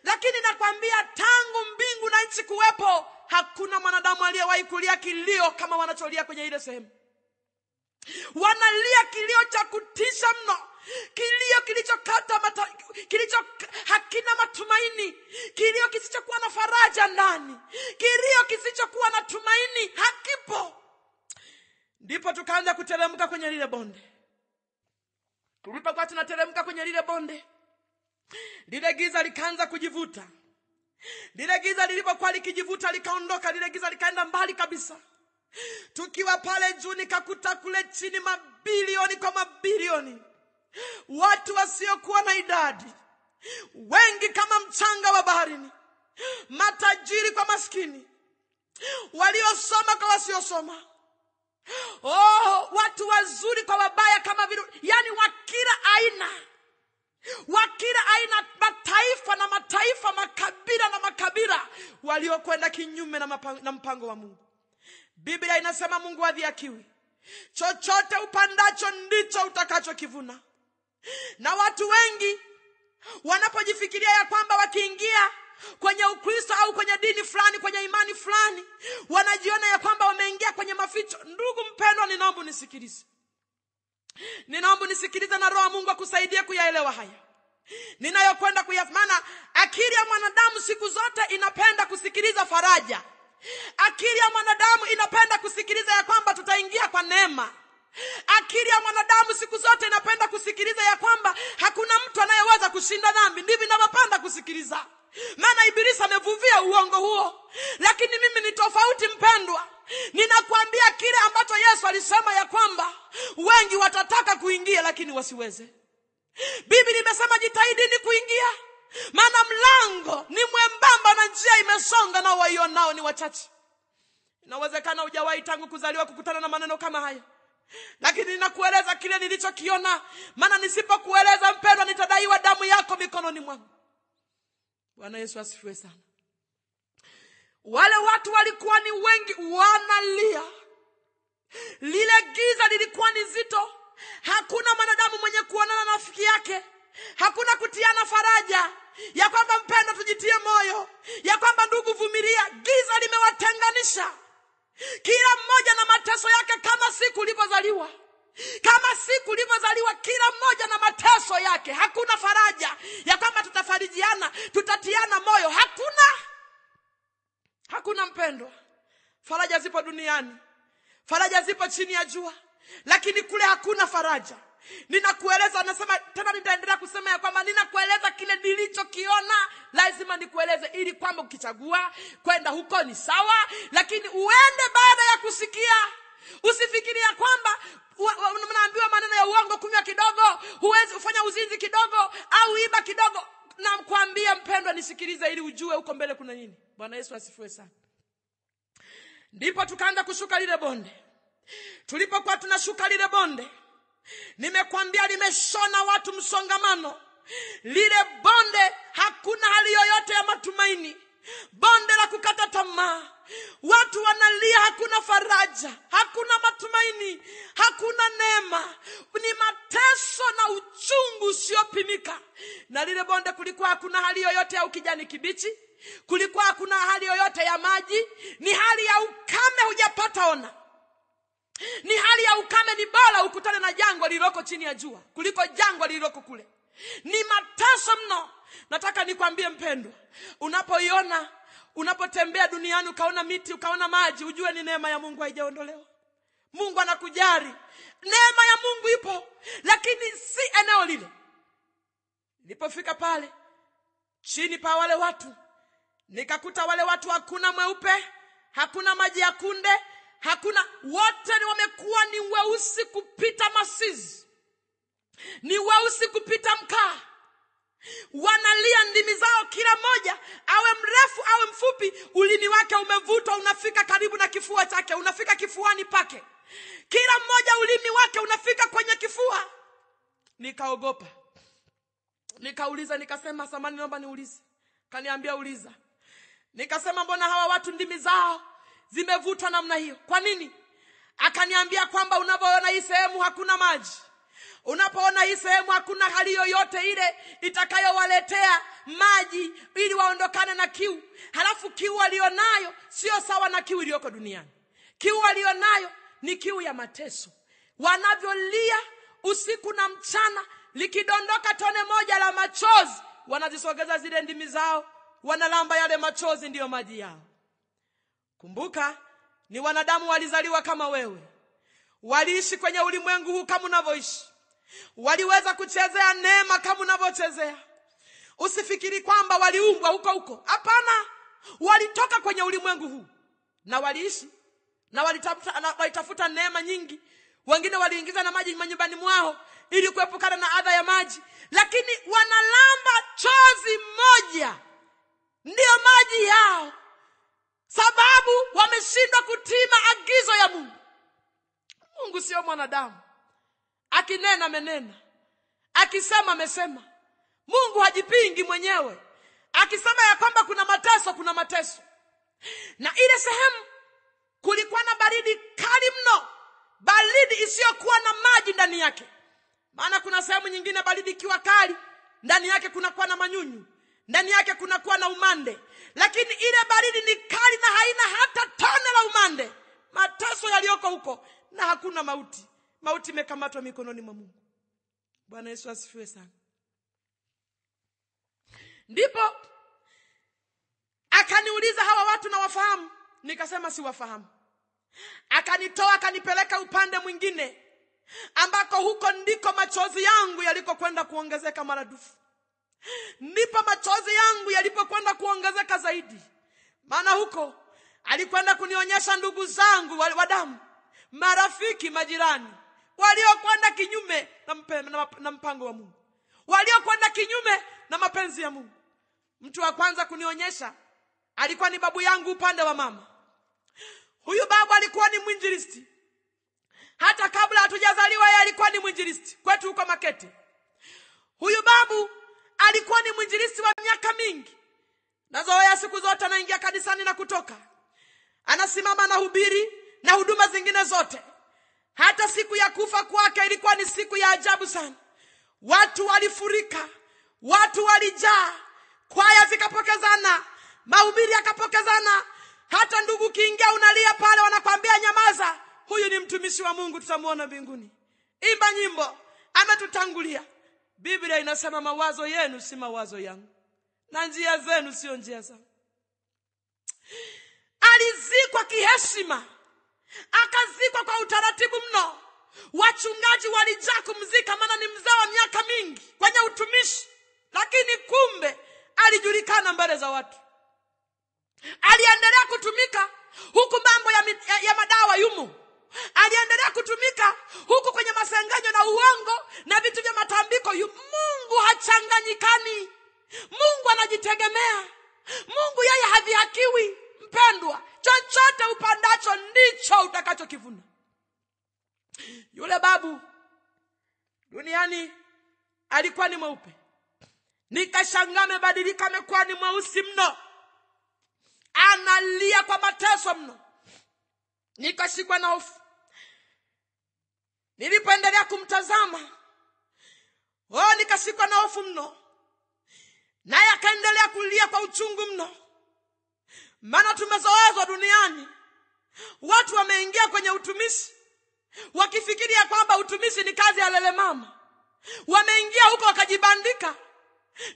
lakini nakwambia tangu mbingu na nchi kuwepo, hakuna mwanadamu aliyewahi kulia kilio kama wanacholia kwenye ile sehemu. Wanalia kilio cha kutisha mno, kilio kilicho hakina matumaini, kilio kisichokuwa na faraja ndani, kilio kisichokuwa na tumaini, hakipo. Ndipo tukaanza kuteremka kwenye lile bonde. Tulipokuwa tunateremka kwenye lile bonde, lile giza likaanza kujivuta. Lile giza lilipokuwa likijivuta likaondoka, lile giza likaenda mbali kabisa. Tukiwa pale juu nikakuta kule chini mabilioni kwa mabilioni, watu wasiokuwa na idadi, wengi kama mchanga wa baharini, matajiri kwa maskini, waliosoma kwa wasiosoma, watu wazuri kwa wabaya kama vile, yani wa kila aina, mataifa na mataifa, makabila na makabila, waliokwenda kinyume na mpango wa Mungu. Biblia inasema Mungu hadhihakiwi. Chochote upandacho ndicho utakachokivuna. Na watu wengi wanapojifikiria ya kwamba wakiingia kwenye Ukristo au kwenye dini fulani, kwenye imani fulani, wanajiona ya kwamba wameingia kwenye maficho. Ndugu mpendwa, ninaomba nisikilize. Ninaomba nisikilize na Roho wa Mungu akusaidie kuyaelewa haya ninayokwenda kuyafanya. Akili ya mwanadamu siku zote inapenda kusikiliza faraja. Akili ya mwanadamu inapenda kusikiliza ya kwamba tutaingia kwa neema. Akili ya mwanadamu siku zote inapenda kusikiliza ya kwamba hakuna mtu anayeweza kushinda dhambi. Ndivyo ninavyopenda kusikiliza, maana ibilisi amevuvia uongo huo. Lakini mimi ni tofauti mpendwa. Ninakuambia kile ambacho Yesu alisema ya kwamba wengi watataka kuingia lakini wasiweze. Biblia imesema jitahidini kuingia, maana mlango ni mwembamba na njia imesonga na waionao ni wachache. Inawezekana hujawahi tangu kuzaliwa kukutana na maneno kama haya, lakini ninakueleza kile nilichokiona, maana nisipokueleza mpendwa nitadaiwa damu yako mikononi mwangu. Bwana Yesu asifiwe sana. Wale watu walikuwa ni wengi wanalia. Lile giza lilikuwa ni zito. Hakuna mwanadamu mwenye kuonana na rafiki yake. Hakuna kutiana faraja ya kwamba mpendwa tujitie moyo, ya kwamba ndugu vumilia. Giza limewatenganisha, kila mmoja na mateso yake. Kama siku ulivyozaliwa, kila mmoja na mateso yake. Hakuna faraja ya kwamba tutafarijiana, tutatiana moyo. Hakuna mpendwa. Faraja zipo duniani, faraja zipo chini ya jua, lakini kule hakuna faraja. Ninakueleza, nasema tena, nitaendelea kusema ya kwamba ninakueleza kile nilichokiona. Lazima nikueleze ili kwamba ukichagua kwenda huko ni sawa, lakini uende baada ya kusikia. Usifikiria kwamba mnaambiwa maneno ya uongo, kunywa kidogo, huwezi ufanya uzinzi kidogo au iba kidogo. Na kuambia mpendwa nisikilize ili ujue uko mbele kuna nini. Bwana Yesu asifiwe sana. Ndipo tukaanza kushuka lile bonde. Tulipokuwa tunashuka lile bonde, nimekwambia limeshona watu msongamano. Lile bonde hakuna hali yoyote ya matumaini, bonde la kukata tamaa. Watu wanalia, hakuna faraja, hakuna matumaini, hakuna neema. Ni mateso na uchungu usiopimika. Na lile bonde kulikuwa hakuna hali yoyote ya ukijani kibichi, kulikuwa hakuna hali yoyote ya maji. Ni hali ya ukame hujapata ona. Ni hali ya ukame. Ni bora ukutane na jangwa lililoko chini ya jua kuliko jangwa lililoko kule. Ni mateso mno. Nataka nikwambie mpendwa, unapotembea duniani ukaona miti, ukaona maji, ujue ni neema ya Mungu haijaondolewa. Mungu anakujali. Neema ya Mungu ipo, lakini si eneo lile. Nilipofika pale chini pa wale watu, nikakuta wale watu hakuna mweupe, hakuna maji ya kunde, hakuna. Wote ni wamekuwa ni weusi kupita masizi, ni weusi kupita mkaa. Wanalia ndimi zao, kila mmoja awe mrefu awe mfupi, ulimi wake umevutwa unafika karibu na kifua chake, unafika kifuani pake. Kila mmoja ulimi wake unafika kwenye kifua. Nikaogopa. Nikauliza, nikasema samani naomba niulize. Kaniambia uliza. Nikasema mbona hawa watu ndimi zao zimevutwa namna hiyo? Kwa nini? Akaniambia kwamba unapoona hii sehemu hakuna maji, Unapoona hii sehemu hakuna hali yoyote ile itakayowaletea maji ili waondokane na kiu, halafu kiu walionayo sio sawa na kiu iliyoko duniani. Kiu walionayo ni kiu ya mateso. Wanavyolia usiku na mchana, likidondoka tone moja la machozi, wanazisogeza zile ndimi zao, wanalamba yale machozi, ndiyo maji yao. Kumbuka, ni wanadamu walizaliwa kama wewe. Waliishi kwenye ulimwengu huu kama unavyoishi. Waliweza kuchezea neema kama unavyochezea. Usifikiri kwamba waliumbwa huko. Hapana. Walitoka kwenye ulimwengu huu na waliishi na walitafuta neema nyingi. Wengine waliingiza na maji manyumbani mwao ili kuepukana na adha ya maji, lakini wanalamba chozi moja, ndio maji yao, sababu wameshindwa kutii maagizo ya Mungu. Mungu sio mwanadamu. Akinena amenena, akisema amesema. Mungu hajipingi mwenyewe. Akisema ya kwamba kuna mateso, kuna mateso. Na ile sehemu kulikuwa na baridi kali mno, baridi isiyokuwa na maji ndani yake. Maana kuna sehemu nyingine baridi ikiwa kali, ndani yake kunakuwa na manyunyu, ndani yake kunakuwa na umande. Lakini ile baridi ni kali na haina hata tone la umande. Mateso yaliyoko huko, na hakuna mauti. Mauti imekamatwa mikononi mwa Mungu. Bwana Yesu asifiwe sana. Ndipo akaniuliza, hawa watu na wafahamu? Nikasema si wafahamu. Akanitoa akanipeleka upande mwingine, ambako huko ndiko machozi yangu yalikokwenda kuongezeka maradufu. Ndipo machozi yangu yalipokwenda kuongezeka zaidi. Maana huko alikwenda kunionyesha ndugu zangu wa damu, marafiki, majirani, waliokwenda kinyume na mpango wa Mungu, waliokwenda kinyume na mapenzi ya Mungu. Mtu wa kwanza kunionyesha alikuwa ni babu yangu upande wa mama. Huyu babu alikuwa ni mwinjilisti. Hata kabla hatujazaliwa yeye alikuwa ni mwinjilisti kwetu huko Makete. Huyu babu alikuwa ni mwinjilisti wa miaka mingi. Nazoea siku zote anaingia kanisani na kutoka. Anasimama na hubiri na huduma zingine zote. Hata siku ya kufa kwake ilikuwa ni siku ya ajabu sana. Watu walifurika, watu walijaa, kwaya zikapokezana, mahubiri yakapokezana. Hata ndugu kiingia unalia pale wanakwambia nyamaza, huyu ni mtumishi wa Mungu, tutamuona mbinguni. Imba nyimbo, ametutangulia. Biblia inasema mawazo yenu si mawazo yangu, na njia zenu sio njia zangu. Alizikwa kiheshima, akazikwa kwa utaratibu mno. Wachungaji walijaa kumzika, maana ni mzee wa miaka mingi kwenye utumishi. Lakini kumbe alijulikana mbele za watu. Aliendelea kutumika huku mambo ya madawa yumo. Aliendelea kutumika huku kwenye masengenyo na uongo na vitu vya matambiko. Mungu hachanganyikani. Mungu anajitegemea. Mungu yeye hadhihakiwi. Mpendwa, chochote upandacho ndicho utakachokivuna. Yule babu duniani alikuwa ni mweupe. Nikashangaa amebadilika, amekuwa ni mweusi mno. Analia kwa mateso mno. Nikashikwa na hofu. Nilipoendelea kumtazama, nikashikwa na hofu mno. Naye akaendelea kulia kwa uchungu mno. Maana tumezoezwa duniani, watu wameingia kwenye utumishi wakifikiri ya kwamba utumishi ni kazi ya lele mama. Wameingia huko wakajibandika.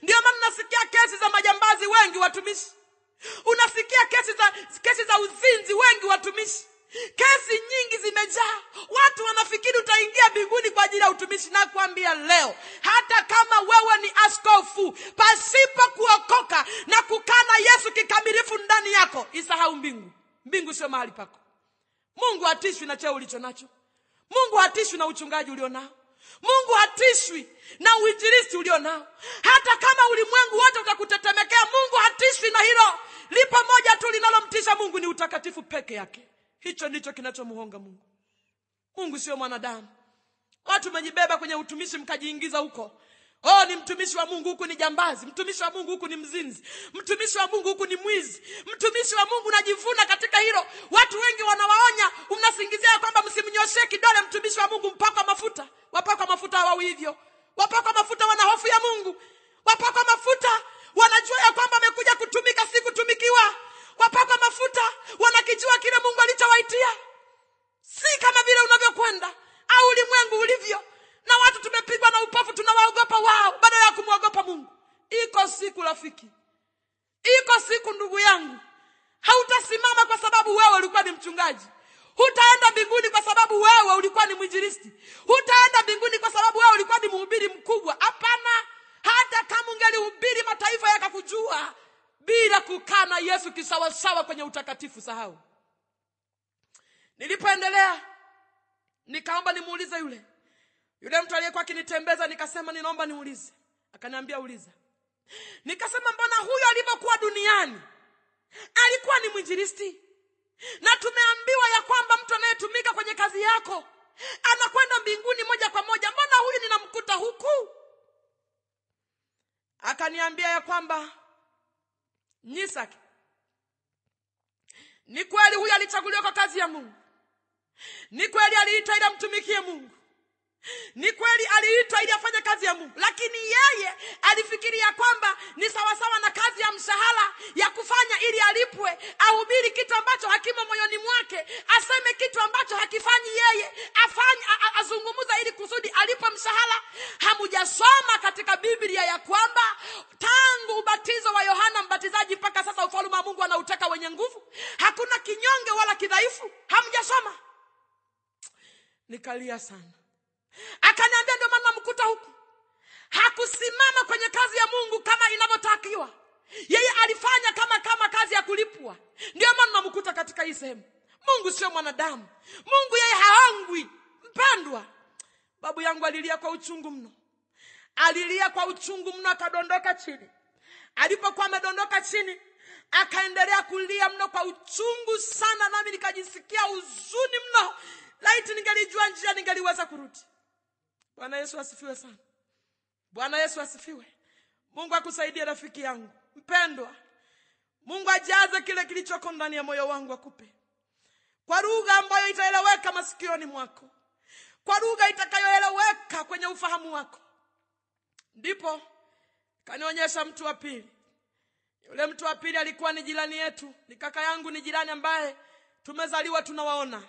Ndio maana nasikia kesi za majambazi wengi watumishi. Unasikia kesi za uzinzi wengi watumishi. Kesi nyingi zimejaa. Watu wanafikiri utaingia mbinguni kwa ajili ya utumishi. Na kuambia leo, hata kama wewe ni askofu, pasipo kuokoka na kukana Yesu kikamilifu ndani yako, isahau mbingu. Mbingu sio mahali pako. Mungu hatishwi na cheo ulicho nacho. Mungu hatishwi na uchungaji ulionao. Mungu hatishwi na uinjilisti ulionao. Hata kama ulimwengu wote utakutetemekea, Mungu hatishwi na hilo. Lipo moja tu linalomtisha Mungu, ni utakatifu peke yake. Hicho ndicho kinachomuhonga Mungu. Mungu sio mwanadamu. Watu mejibeba kwenye utumishi mkajiingiza huko. Oh, ni mtumishi wa Mungu huku ni jambazi, mtumishi wa Mungu huku ni mzinzi, mtumishi wa Mungu huku ni mwizi, mtumishi wa Mungu unajivuna katika hilo. Watu wengi wanawaonya, mnasingizia kwamba msimnyoshee kidole mtumishi wa Mungu. Mpaka mafuta, wapaka mafuta hao hivyo. Wapaka mafuta wana hofu ya Mungu. Wapaka mafuta wanajua ya kwamba amekuja kutumika, si kutumikiwa. Wapaka mafuta wanakijua kile Mungu alichowaitia, si kama vile unavyokwenda au ulimwengu ulivyo. Na watu tumepigwa na upofu, tunawaogopa wao badala ya kumwogopa Mungu. Iko siku rafiki, iko siku ndugu yangu, hautasimama kwa sababu wewe ulikuwa ni mchungaji. Hutaenda mbinguni kwa sababu wewe ulikuwa ni mwinjilisti. Hutaenda mbinguni kwa sababu wewe ulikuwa ni mhubiri mkubwa. Hapana, hata kama ungelihubiri mataifa yakakujua, bila kukaa na Yesu kisawasawa kwenye utakatifu, sahau. Nilipoendelea nikaomba nimuulize yule mtu aliyekuwa akinitembeza, nikasema ninaomba niulize. Akaniambia uliza. Nikasema mbona huyo alipokuwa duniani alikuwa ni mwinjilisti, na tumeambiwa ya kwamba mtu anayetumika kwenye kazi yako anakwenda mbinguni moja kwa moja, mbona huyu ninamkuta huku? Akaniambia ya kwamba Nyisaki, ni kweli huyu alichaguliwa kwa kazi ya Mungu, ni kweli aliitwa ili amtumikie Mungu, ni kweli aliitwa ili afanye kazi ya Mungu, lakini yeye alifikiria kwamba ni sawasawa na kazi ya mshahara ya kufanya ili alipwe, ahubiri kitu ambacho hakimo moyoni mwake, aseme kitu ambacho hakifanyi yeye, afanye azungumuza ili kusudi alipwe mshahara. Hamujasoma katika Biblia ya kwamba tangu ubatizo wa Yohana Mbatizaji mpaka sasa ufalme wa Mungu anautaka wenye nguvu? Hakuna kinyonge wala kidhaifu. Hamjasoma? Nikalia sana. Akaniambia ndio maana mkuta huku. Hakusimama kwenye kazi ya Mungu kama inavyotakiwa. Yeye alifanya kama kazi ya kulipwa. Ndio maana namkuta katika hii sehemu. Mungu sio mwanadamu. Mungu yeye haangwi. Mpendwa, babu yangu alilia kwa uchungu mno. Alilia kwa uchungu mno, akadondoka chini. Alipokuwa amedondoka chini, akaendelea kulia mno kwa uchungu sana, nami nikajisikia huzuni mno. Laiti ningelijua njia ningeliweza kurudi. Bwana Yesu asifiwe sana. Bwana Yesu asifiwe. Mungu akusaidie rafiki yangu mpendwa. Mungu ajaze kile kilichoko ndani ya moyo wangu, akupe kwa lugha ambayo itaeleweka masikioni mwako, kwa lugha itakayoeleweka kwenye ufahamu wako. Ndipo kanionyesha mtu wa pili. Yule mtu wa pili alikuwa ni jirani yetu, ni kaka yangu, ni jirani ambaye tumezaliwa tunawaona.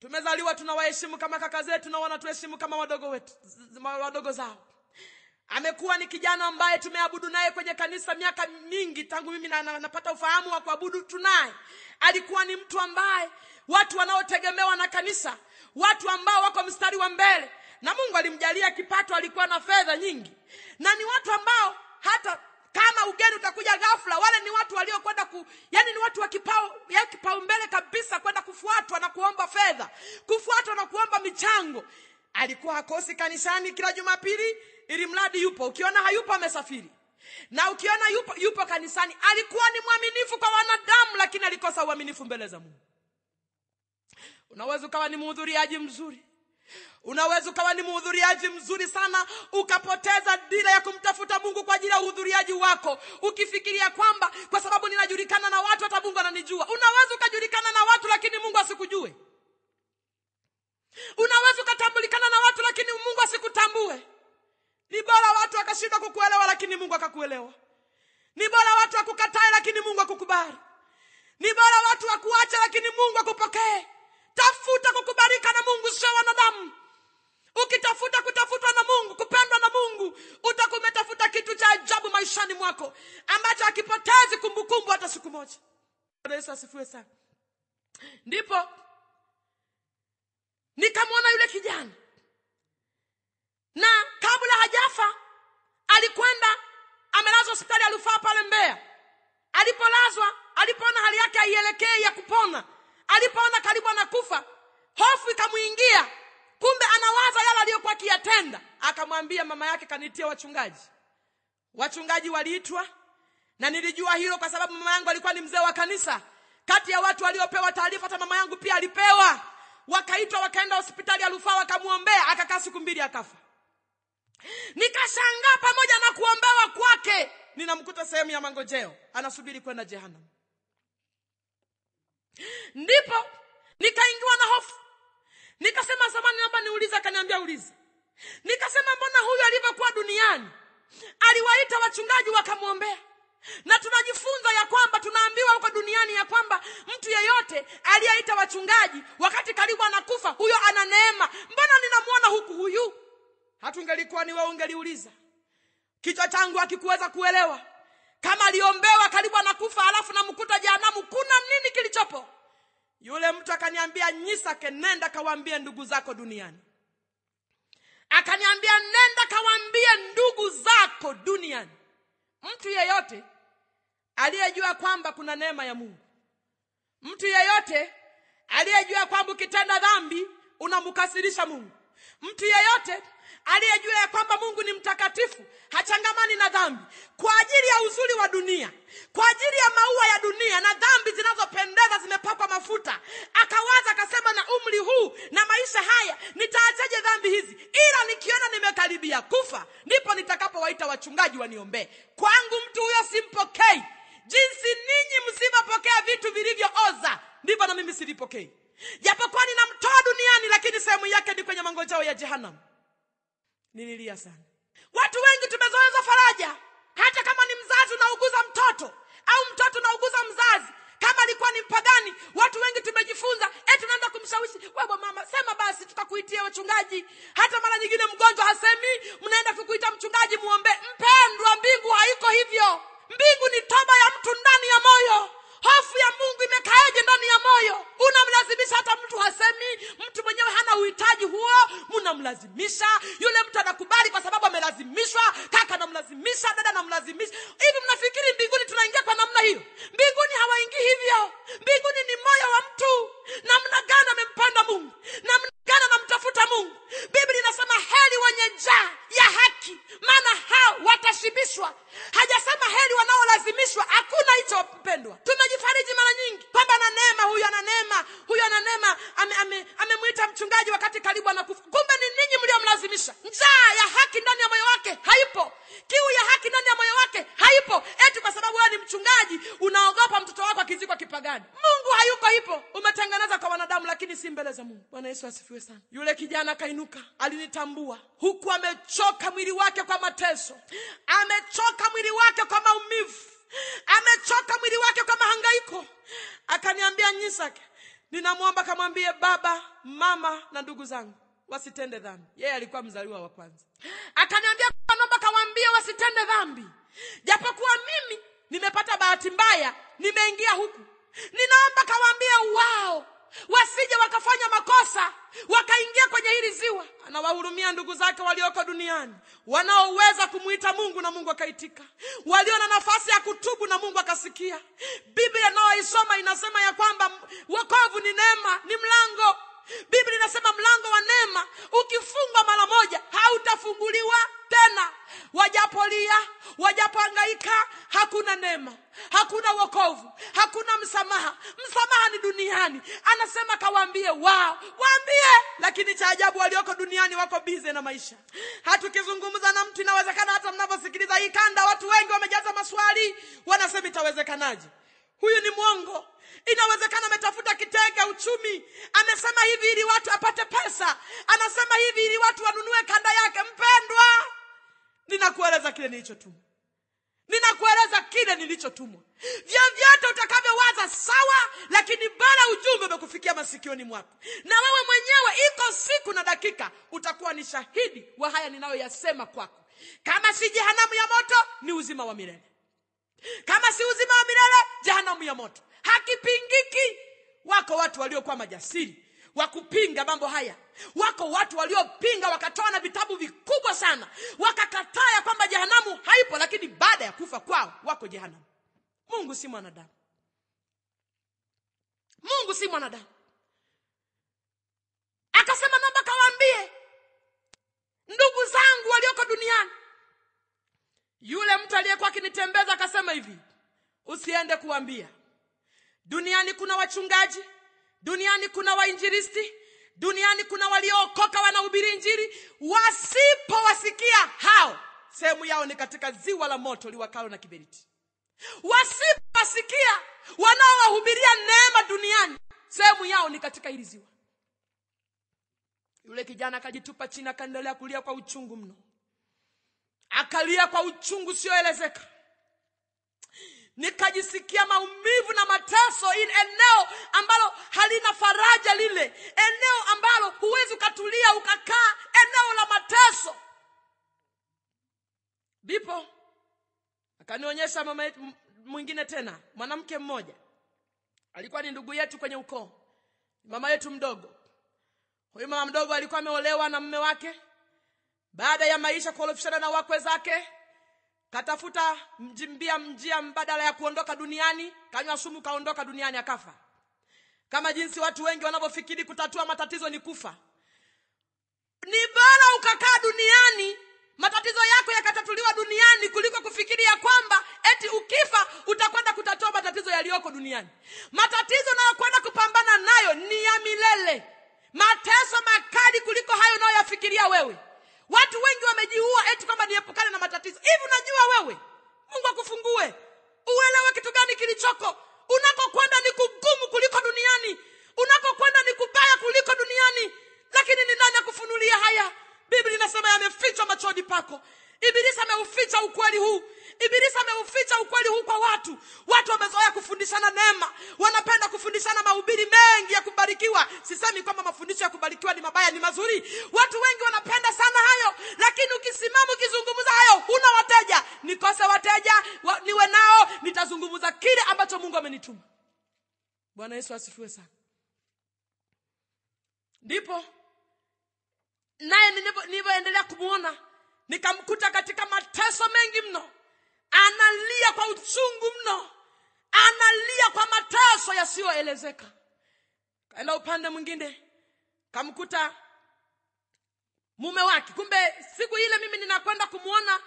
Tumezaliwa tunawaheshimu kama kaka zetu, na wanatuheshimu kama wadogo wetu, wadogo zao. Amekuwa ni kijana ambaye tumeabudu naye kwenye kanisa miaka mingi, tangu mimi napata ufahamu wa kuabudu tunaye. Alikuwa ni mtu ambaye watu wanaotegemewa na kanisa, watu ambao wako mstari wa mbele, na Mungu alimjalia kipato, alikuwa na fedha nyingi. Na ni watu ambao hata kama ugeni utakuja ghafla, wale ni watu waliokwenda yani ni watu wa kipao mbele kabisa kwenda kufuatwa na kuomba fedha, kufuatwa na kuomba michango. Alikuwa hakosi kanisani kila Jumapili, ili mradi yupo. Ukiona hayupo amesafiri. Na ukiona yupo kanisani. Alikuwa ni mwaminifu kwa wanadamu, lakini alikosa uaminifu mbele za Mungu. Unaweza ukawa ni mhudhuriaji mzuri. Unaweza ukawa ni mhudhuriaji mzuri sana, ukapoteza dira ya kumtafuta Mungu kwa ajili ya uhudhuriaji wako, ukifikiria kwamba kwa sababu ninajulikana na watu hata Mungu ananijua. Unaweza ukajulikana na watu lakini Mungu asikujue. Unaweza ukatambulikana na watu lakini Mungu asikutambue. Ni bora watu wakashindwa kukuelewa lakini Mungu akakuelewa. Ni bora watu wakukatae lakini Mungu akukubali. Ni bora watu wakuache lakini Mungu akupokee. Tafuta kukubalika na Mungu, sio wanadamu. Ukitafuta kutafutwa na Mungu, kupendwa na Mungu, utakumetafuta kitu cha ajabu maishani mwako ambacho hakipotezi kumbukumbu hata siku moja. Yesu asifiwe sana. Ndipo nikamwona yule kijana, na kabla hajafa alikwenda amelazwa hospitali ya rufaa pale Mbeya. Alipolazwa, alipoona hali yake haielekei ya kupona, alipoona karibu anakufa, hofu ikamuingia. Kumbe anawaza yale aliyokuwa akiyatenda. Akamwambia mama yake, kanitia wachungaji. Wachungaji waliitwa, na nilijua hilo kwa sababu mama yangu alikuwa ni mzee wa kanisa. Kati ya watu waliopewa taarifa, hata mama yangu pia alipewa. Wakaitwa, wakaenda hospitali ya rufaa, wakamuombea, akakaa siku 2 akafa. Nikashangaa pamoja na kuombewa kwake, ninamkuta sehemu ya mangojeo, anasubiri kwenda jehanamu. Ndipo nikaingiwa na hofu. Nikasema samani naomba niulize, akaniambia uliza. Nikasema mbona huyu alivyokuwa duniani aliwaita wachungaji wakamuombea? Na tunajifunza ya kwamba tunaambiwa huko duniani ya kwamba mtu yeyote aliyeita wachungaji wakati karibu anakufa, huyo ana neema. Mbona ninamuona huku huyu? Hatungelikuwa ni wewe ungeliuliza. Kichwa changu hakikuweza kuelewa. Kama aliombewa karibu anakufa alafu namkuta jehanamu, kuna nini kilichopo? Yule mtu akaniambia, Nyisake, nenda kawaambie ndugu zako duniani. Akaniambia, nenda kawaambie ndugu zako duniani. Mtu yeyote aliyejua kwamba kuna neema ya Mungu, mtu yeyote aliyejua kwamba ukitenda dhambi unamkasirisha Mungu, mtu yeyote aliyejua ya kwamba Mungu ni mtakatifu, hachangamani na dhambi, kwa ajili ya uzuri wa dunia, kwa ajili ya maua ya dunia na dhambi zinazopendeza zimepakwa mafuta, akawaza akasema, na umri huu na maisha haya nitaachaje dhambi hizi? Ila nikiona nimekaribia kufa ndipo nitakapowaita wachungaji waniombee. Kwangu mtu huyo simpokei. Jinsi ninyi msivopokea vitu vilivyooza, ndivyo na mimi sivipokei. Japokuwa ninamtoa duniani, lakini sehemu yake ni kwenye mangojeo ya jehanamu. Nililia sana. Watu wengi tumezoeza faraja. Hata kama ni mzazi unauguza mtoto, au mtoto unauguza mzazi, kama alikuwa ni mpagani, watu wengi tumejifunza tunaanza kumshawishi, wewe mama sema basi tutakuitia wachungaji. Hata mara nyingine mgonjwa hasemi, mnaenda kukuita mchungaji muombe. Mpendwa, mbingu haiko hivyo. Mbingu ni toba ya mtu ndani ya moyo. Hofu ya Mungu imekaaje ndani ya moyo? Unamlazimisha hata mtu hasemi, mtu mwenyewe hana uhitaji huo, mnamlazimisha. Yule mtu anakubali kwa sababu amelazimishwa, kaka anamlazimisha, dada anamlazimisha. Hivi mnafikiri mbinguni tunaingia kwa namna hiyo? Mbinguni hawaingii hivyo. Mbinguni ni moyo wa mtu. Namna gani amempanda Mungu, namna gani anamtafuta Mungu. Biblia inasema heri wenye njaa ya haki, maana hao watashibishwa. Hajasema heri wanaolazimishwa. Hakuna hicho mpendwa. Tumejifariji mara nyingi kwamba ana neema, huyu ana neema, huyu ana neema, amemuita mchungaji wakati karibu anakufa. Kumbe ni ninyi mliomlazimisha. Njaa ya haki ndani ya moyo wake haipo. Kiu ya haki ndani ya moyo wake haipo. Eti kwa sababu wewe ni mchungaji unaogopa mtoto wako akizikwa kipagani. Mungu hayuko hivyo. Umetengeneza kwa wanadamu lakini si mbele za Mungu. Bwana Yesu asifiwe sana. Yule kijana kainuka, alinitambua. Huku amechoka mwili wake kwa mateso, amechoka mwili wake kwa maumivu, amechoka mwili wake kwa mahangaiko. Akaniambia, Nyisake, ninamuomba kamwambie baba, mama na ndugu zangu wasitende dhambi. Yeye alikuwa mzaliwa wa kwanza. Akaniambia, naomba kamwambie wasitende dhambi. Japokuwa mimi nimepata bahati mbaya, nimeingia huku. Ninaomba kamwambie wao wasije wakafanya makosa wakaingia kwenye hili ziwa. Anawahurumia ndugu zake walioko duniani, wanaoweza kumuita Mungu na Mungu akaitika, walio na nafasi ya kutubu na Mungu akasikia. Biblia naoisoma inasema ya kwamba wokovu ni neema, ni mlango. Biblia inasema mlango wa neema ukifungwa mara moja hautafunguliwa tena. Wajapolia, wajapohangaika, hakuna neema, hakuna wokovu, hakuna msamaha. Msamaha ni duniani. Anasema kawaambie wao, waambie. Lakini cha ajabu walioko duniani wako busy na maisha. Hatukizungumza na mtu, inawezekana hata mnaposikiliza hii kanda watu wengi wamejaza maswali, wanasema itawezekanaje? Huyu ni mwongo. Inawezekana ametafuta kitega uchumi, amesema hivi ili watu apate pesa, anasema hivi ili watu wanunue kanda yake. Mpendwa, ninakueleza kile nilichotumwa. Ninakueleza kile nilichotumwa. Vyovyote utakavyowaza sawa, lakini bora ujumbe umekufikia masikioni mwako. Na wewe mwenyewe iko siku na dakika utakuwa ni shahidi wa haya ninayoyasema kwako. Kama si jehanamu ya moto, ni uzima wa milele. Kama si uzima wa milele, jehanamu ya moto. Hakipingiki. Wako watu waliokuwa majasiri wa kupinga mambo haya. Wako watu waliopinga wakatoa na vitabu vikubwa sana, wakakataa ya kwamba jehanamu haipo, lakini baada ya kufa kwao wako jehanamu. Mungu si mwanadamu. Mungu si mwanadamu. Akasema naomba kawaambie ndugu zangu walioko duniani. Yule mtu aliyekuwa akinitembeza akasema hivi, usiende kuambia. Duniani kuna wachungaji, duniani kuna wainjilisti, duniani kuna waliookoka wanahubiri injili. Wasipowasikia sehemu yao ni katika ziwa la moto liwakalo na kiberiti. Wasipasikia wanaowahubiria neema duniani, sehemu yao ni katika hili ziwa. Yule kijana akajitupa chini, akaendelea kulia kwa uchungu mno. Akalia kwa uchungu sioelezeka. Nikajisikia maumivu na mateso, eneo ambalo halina faraja, lile eneo ambalo huwezi ukatulia ukakaa, eneo la mateso. Ndipo akanionyesha mama mwingine tena, mwanamke mmoja. Alikuwa ni ndugu yetu kwenye ukoo, mama yetu mdogo. Huyu mama mdogo alikuwa ameolewa na mume wake. Baada ya maisha kuolofishana na wakwe zake, katafuta njia mbadala ya kuondoka duniani, kanywa sumu kaondoka duniani akafa. Kama jinsi watu wengi wanavyofikiri kutatua matatizo ni kufa. Ni bora ukakaa duniani, matatizo yako yakatatuliwa duniani, kuliko kufikiri ya kwamba eti ukifa utakwenda kutatua matatizo yaliyoko duniani. Matatizo unayokwenda kupambana nayo ni ya milele, mateso makali kuliko hayo unayoyafikiria wewe. Watu wengi wamejiua eti kwamba niepukane na matatizo. Hivi unajua wewe, Mungu akufungue uelewe kitu gani kilichoko. Unakokwenda ni kugumu kuliko duniani, unakokwenda ni kubaya kuliko duniani. Lakini ni nani akufunulia haya? Biblia inasema yamefichwa machoni pako. Ibilisi ameuficha ukweli huu. Ibilisi ameuficha ukweli huu kwa watu. Watu wamezoea kufundishana neema, wanapenda kufundishana mahubiri mengi ya kubarikiwa. Sisemi kwamba mafundisho ya kubarikiwa ni mabaya, ni mazuri. Watu wengi wanapenda sana hayo, lakini ukisimama ukizungumza hayo huna wateja. Nikose wateja niwe nao, nitazungumza kile ambacho Mungu amenituma. Bwana Yesu asifiwe sana. Ndipo naye nilipoendelea kumuona, nikamkuta katika mateso mengi mno. Analia kwa uchungu mno, analia kwa mateso yasiyoelezeka. Kaenda upande mwingine, kamkuta mume wake. Kumbe siku ile mimi ninakwenda kumuona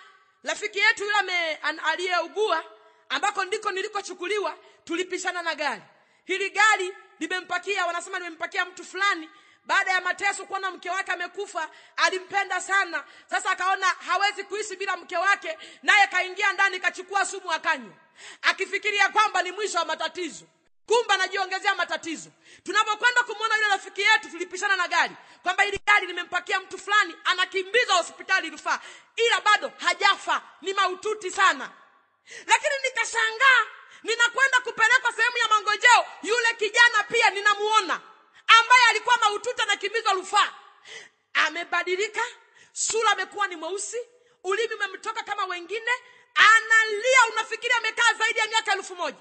rafiki yetu yule aliyeugua, ambako ndiko nilikochukuliwa. Tulipishana na gari. Hili gari limempakia, wanasema limempakia mtu fulani. Baada ya mateso kuona mke wake amekufa, alimpenda sana. Sasa akaona hawezi kuishi bila mke wake, naye kaingia ndani kachukua sumu akanywa, akifikiria kwamba ni mwisho wa matatizo. Kumbe anajiongezea matatizo. Tunapokwenda kumuona yule rafiki yetu, tulipishana na gari kwamba hili gari limempakia mtu fulani, anakimbizwa hospitali Rufaa, ila bado hajafa, ni mahututi sana. Lakini nikashangaa, ninakwenda kupelekwa sehemu ya mangojeo, yule kijana pia ninamuona, ambaye alikuwa mahututi na kimbizwa Rufaa. Amebadilika, sura amekuwa ni mweusi, ulimi umemtoka kama wengine, analia, unafikiri amekaa zaidi ya miaka 1000.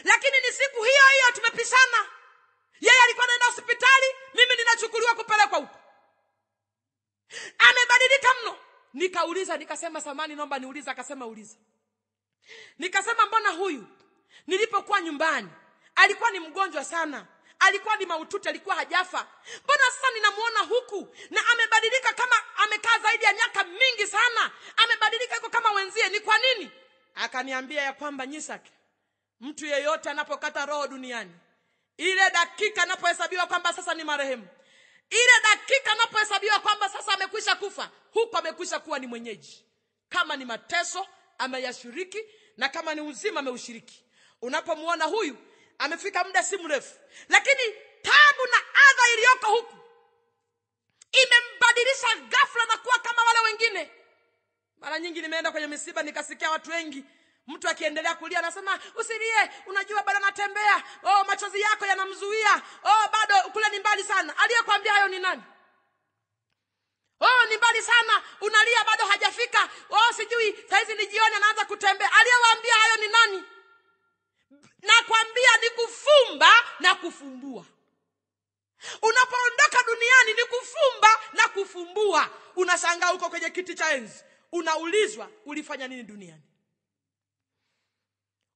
Lakini ni siku hiyo hiyo tumepishana. Yeye alikuwa anaenda hospitali, mimi ninachukuliwa kupelekwa huko. Amebadilika mno. Nikauliza, nikasema samani naomba niuliza. Akasema uliza. Nikasema mbona huyu nilipokuwa nyumbani alikuwa ni mgonjwa sana, alikuwa ni mahututi, alikuwa hajafa, mbona sasa ninamuona huku na amebadilika, kama amekaa zaidi ya miaka mingi sana, amebadilika yuko kama wenzie, ni kwa nini? Akaniambia ya kwamba Nyisaki, mtu yeyote anapokata roho duniani, ile dakika anapohesabiwa kwamba sasa ni marehemu, ile dakika anapohesabiwa kwamba sasa amekwisha kufa, huko amekwisha kuwa ni mwenyeji. Kama ni mateso ameyashiriki, na kama ni uzima ameushiriki. Unapomuona huyu amefika muda si mrefu, lakini tabu na adha iliyoko huku imembadilisha ghafla na kuwa kama wale wengine. Mara nyingi nimeenda kwenye misiba nikasikia watu wengi, mtu akiendelea kulia anasema usilie, unajua bado anatembea, machozi yako yanamzuia, bado kule ni mbali sana. Aliyekwambia hayo ni nani? Ni mbali sana, unalia bado hajafika, sijui saizi ni jioni anaanza kutembea. Aliyewaambia hayo ni nani? Nakwambia ni kufumba na kufumbua. Unapoondoka duniani ni kufumba na kufumbua. Unashangaa huko kwenye kiti cha enzi, unaulizwa ulifanya nini duniani.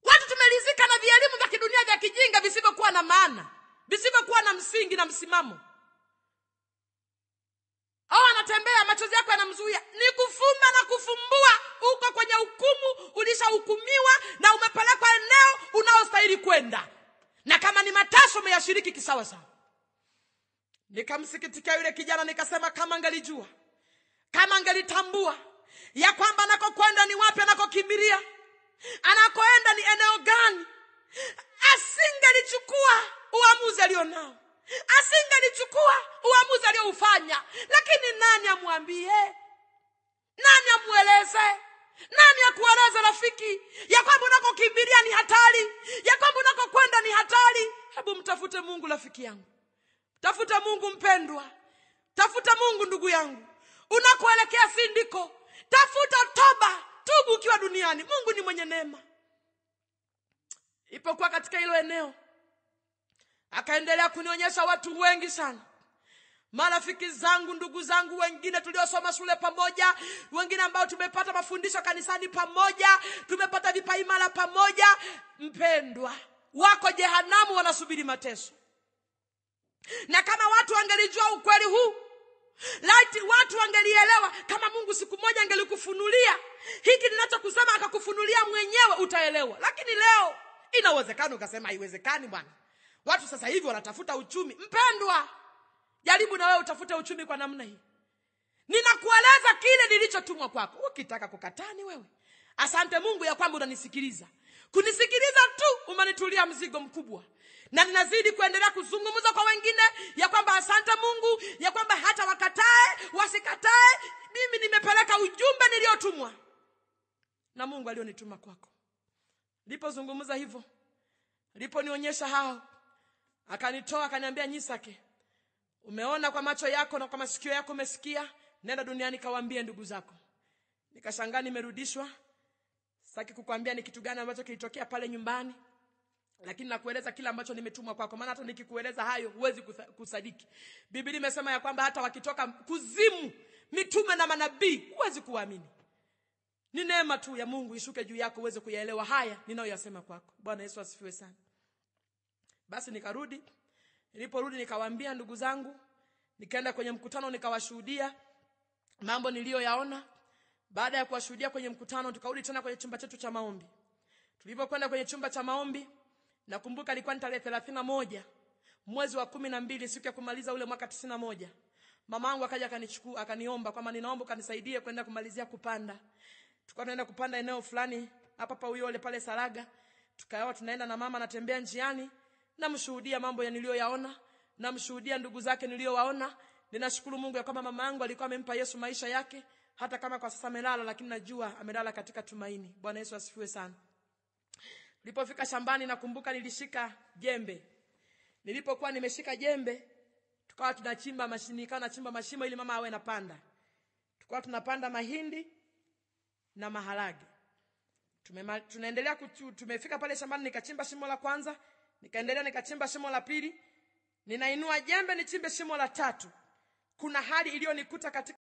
Watu tumelizika na vielimu vya kidunia vya kijinga visivyokuwa na maana, visivyokuwa na msingi na msimamo. Anatembea, machozi yako yanamzuia. Ni kufumba na kufumbua. Uko kwenye hukumu, ulishahukumiwa na umepelekwa eneo unaostahili kwenda. Na kama ni mateso umeyashiriki kisawa sawa. Nikamsikitikia yule kijana, nikasema kama angalijua, kama angelitambua ya kwamba anakokwenda ni wapi, anakokimbilia, anakoenda ni eneo gani, asingelichukua uamuzi alionao, asingelichukua uamuzi alioufanya. Lakini nani amwambie? Nani amueleze? Nani akueleze rafiki ya kwamba unakokimbilia ni hatari, ya kwamba unakokwenda ni hatari? Hebu mtafute Mungu rafiki yangu. Tafuta Mungu mpendwa. Tafuta Mungu ndugu yangu. Unakoelekea si ndiko. Tafuta toba. Tubu ukiwa duniani. Mungu ni mwenye neema. Ipokuwa katika hilo eneo, akaendelea kunionyesha watu wengi sana. Marafiki zangu, ndugu zangu, wengine tuliosoma shule pamoja, wengine ambao tumepata mafundisho kanisani pamoja, tumepata vipaimara pamoja. Mpendwa, wako jehanamu wanasubiri mateso. Na kama watu wangelijua ukweli huu, laiti watu wangelielewa, kama Mungu siku moja angelikufunulia hiki ninachokusema, akakufunulia mwenyewe, utaelewa. Lakini leo inawezekana ukasema haiwezekani bwana. Watu sasa hivi wanatafuta uchumi. Mpendwa, jaribu na wewe utafute uchumi kwa namna hii. Ninakueleza kile nilichotumwa kwako. Ukitaka kukataa ni wewe. Asante Mungu ya kwamba unanisikiliza. Kunisikiliza tu umenitulia mzigo mkubwa. Na ninazidi kuendelea kuzungumza kwa wengine ya kwamba asante Mungu ya kwamba hata wakatae, wasikatae, mimi nimepeleka ujumbe niliotumwa na Mungu alionituma kwako. Nilipozungumza hivyo, niliponionyesha hao, akanitoa akaniambia, Nyisake, umeona kwa macho yako na kwa masikio yako umesikia, nenda duniani kawaambie ndugu zako. Nikashangaa nimerudishwa. Sitaki kukuambia ni kitu gani ambacho kilitokea pale nyumbani, lakini nakueleza kila ambacho nimetumwa kwako, maana hata nikikueleza hayo huwezi kusadiki. Biblia imesema ya kwamba hata wakitoka kuzimu mitume na manabii huwezi kuamini. Ni neema tu ya Mungu ishuke juu yako uweze kuyaelewa haya ninayoyasema kwako. Bwana Yesu asifiwe sana. Basi nikarudi. Niliporudi nikawaambia ndugu zangu, nikaenda kwenye mkutano nikawashuhudia mambo niliyoyaona. Baada ya kuwashuhudia kwenye mkutano, tukarudi tena kwenye chumba chetu cha maombi. Tulipokwenda kwenye chumba cha maombi, nakumbuka ilikuwa ni tarehe 31 mwezi wa 12, siku ya kumaliza ule mwaka 91. Mamangu akaja akanichukua, akaniomba kwamba ninaomba kanisaidie kwenda kumalizia kupanda. Tulikuwa tunaenda kupanda eneo fulani hapa pa Uyole pale Saraga. Tukawa tunaenda na mama anatembea njiani, namshuhudia mambo ya niliyoyaona, namshuhudia ndugu zake niliyowaona. Ninashukuru Mungu ya kwamba mama yangu alikuwa amempa Yesu maisha yake, hata kama kwa sasa amelala, lakini najua amelala katika tumaini. Bwana Yesu asifiwe sana. Nilipofika shambani nakumbuka nilishika jembe. Nilipokuwa nimeshika jembe, tukawa tunachimba mashini, kana nachimba mashimo ili mama awe napanda. Tukawa tunapanda mahindi na maharage. Tunaendelea tumefika pale shambani, nikachimba shimo la kwanza, nikaendelea nikachimba shimo la pili, ninainua jembe nichimbe shimo la tatu. Kuna hali iliyonikuta katika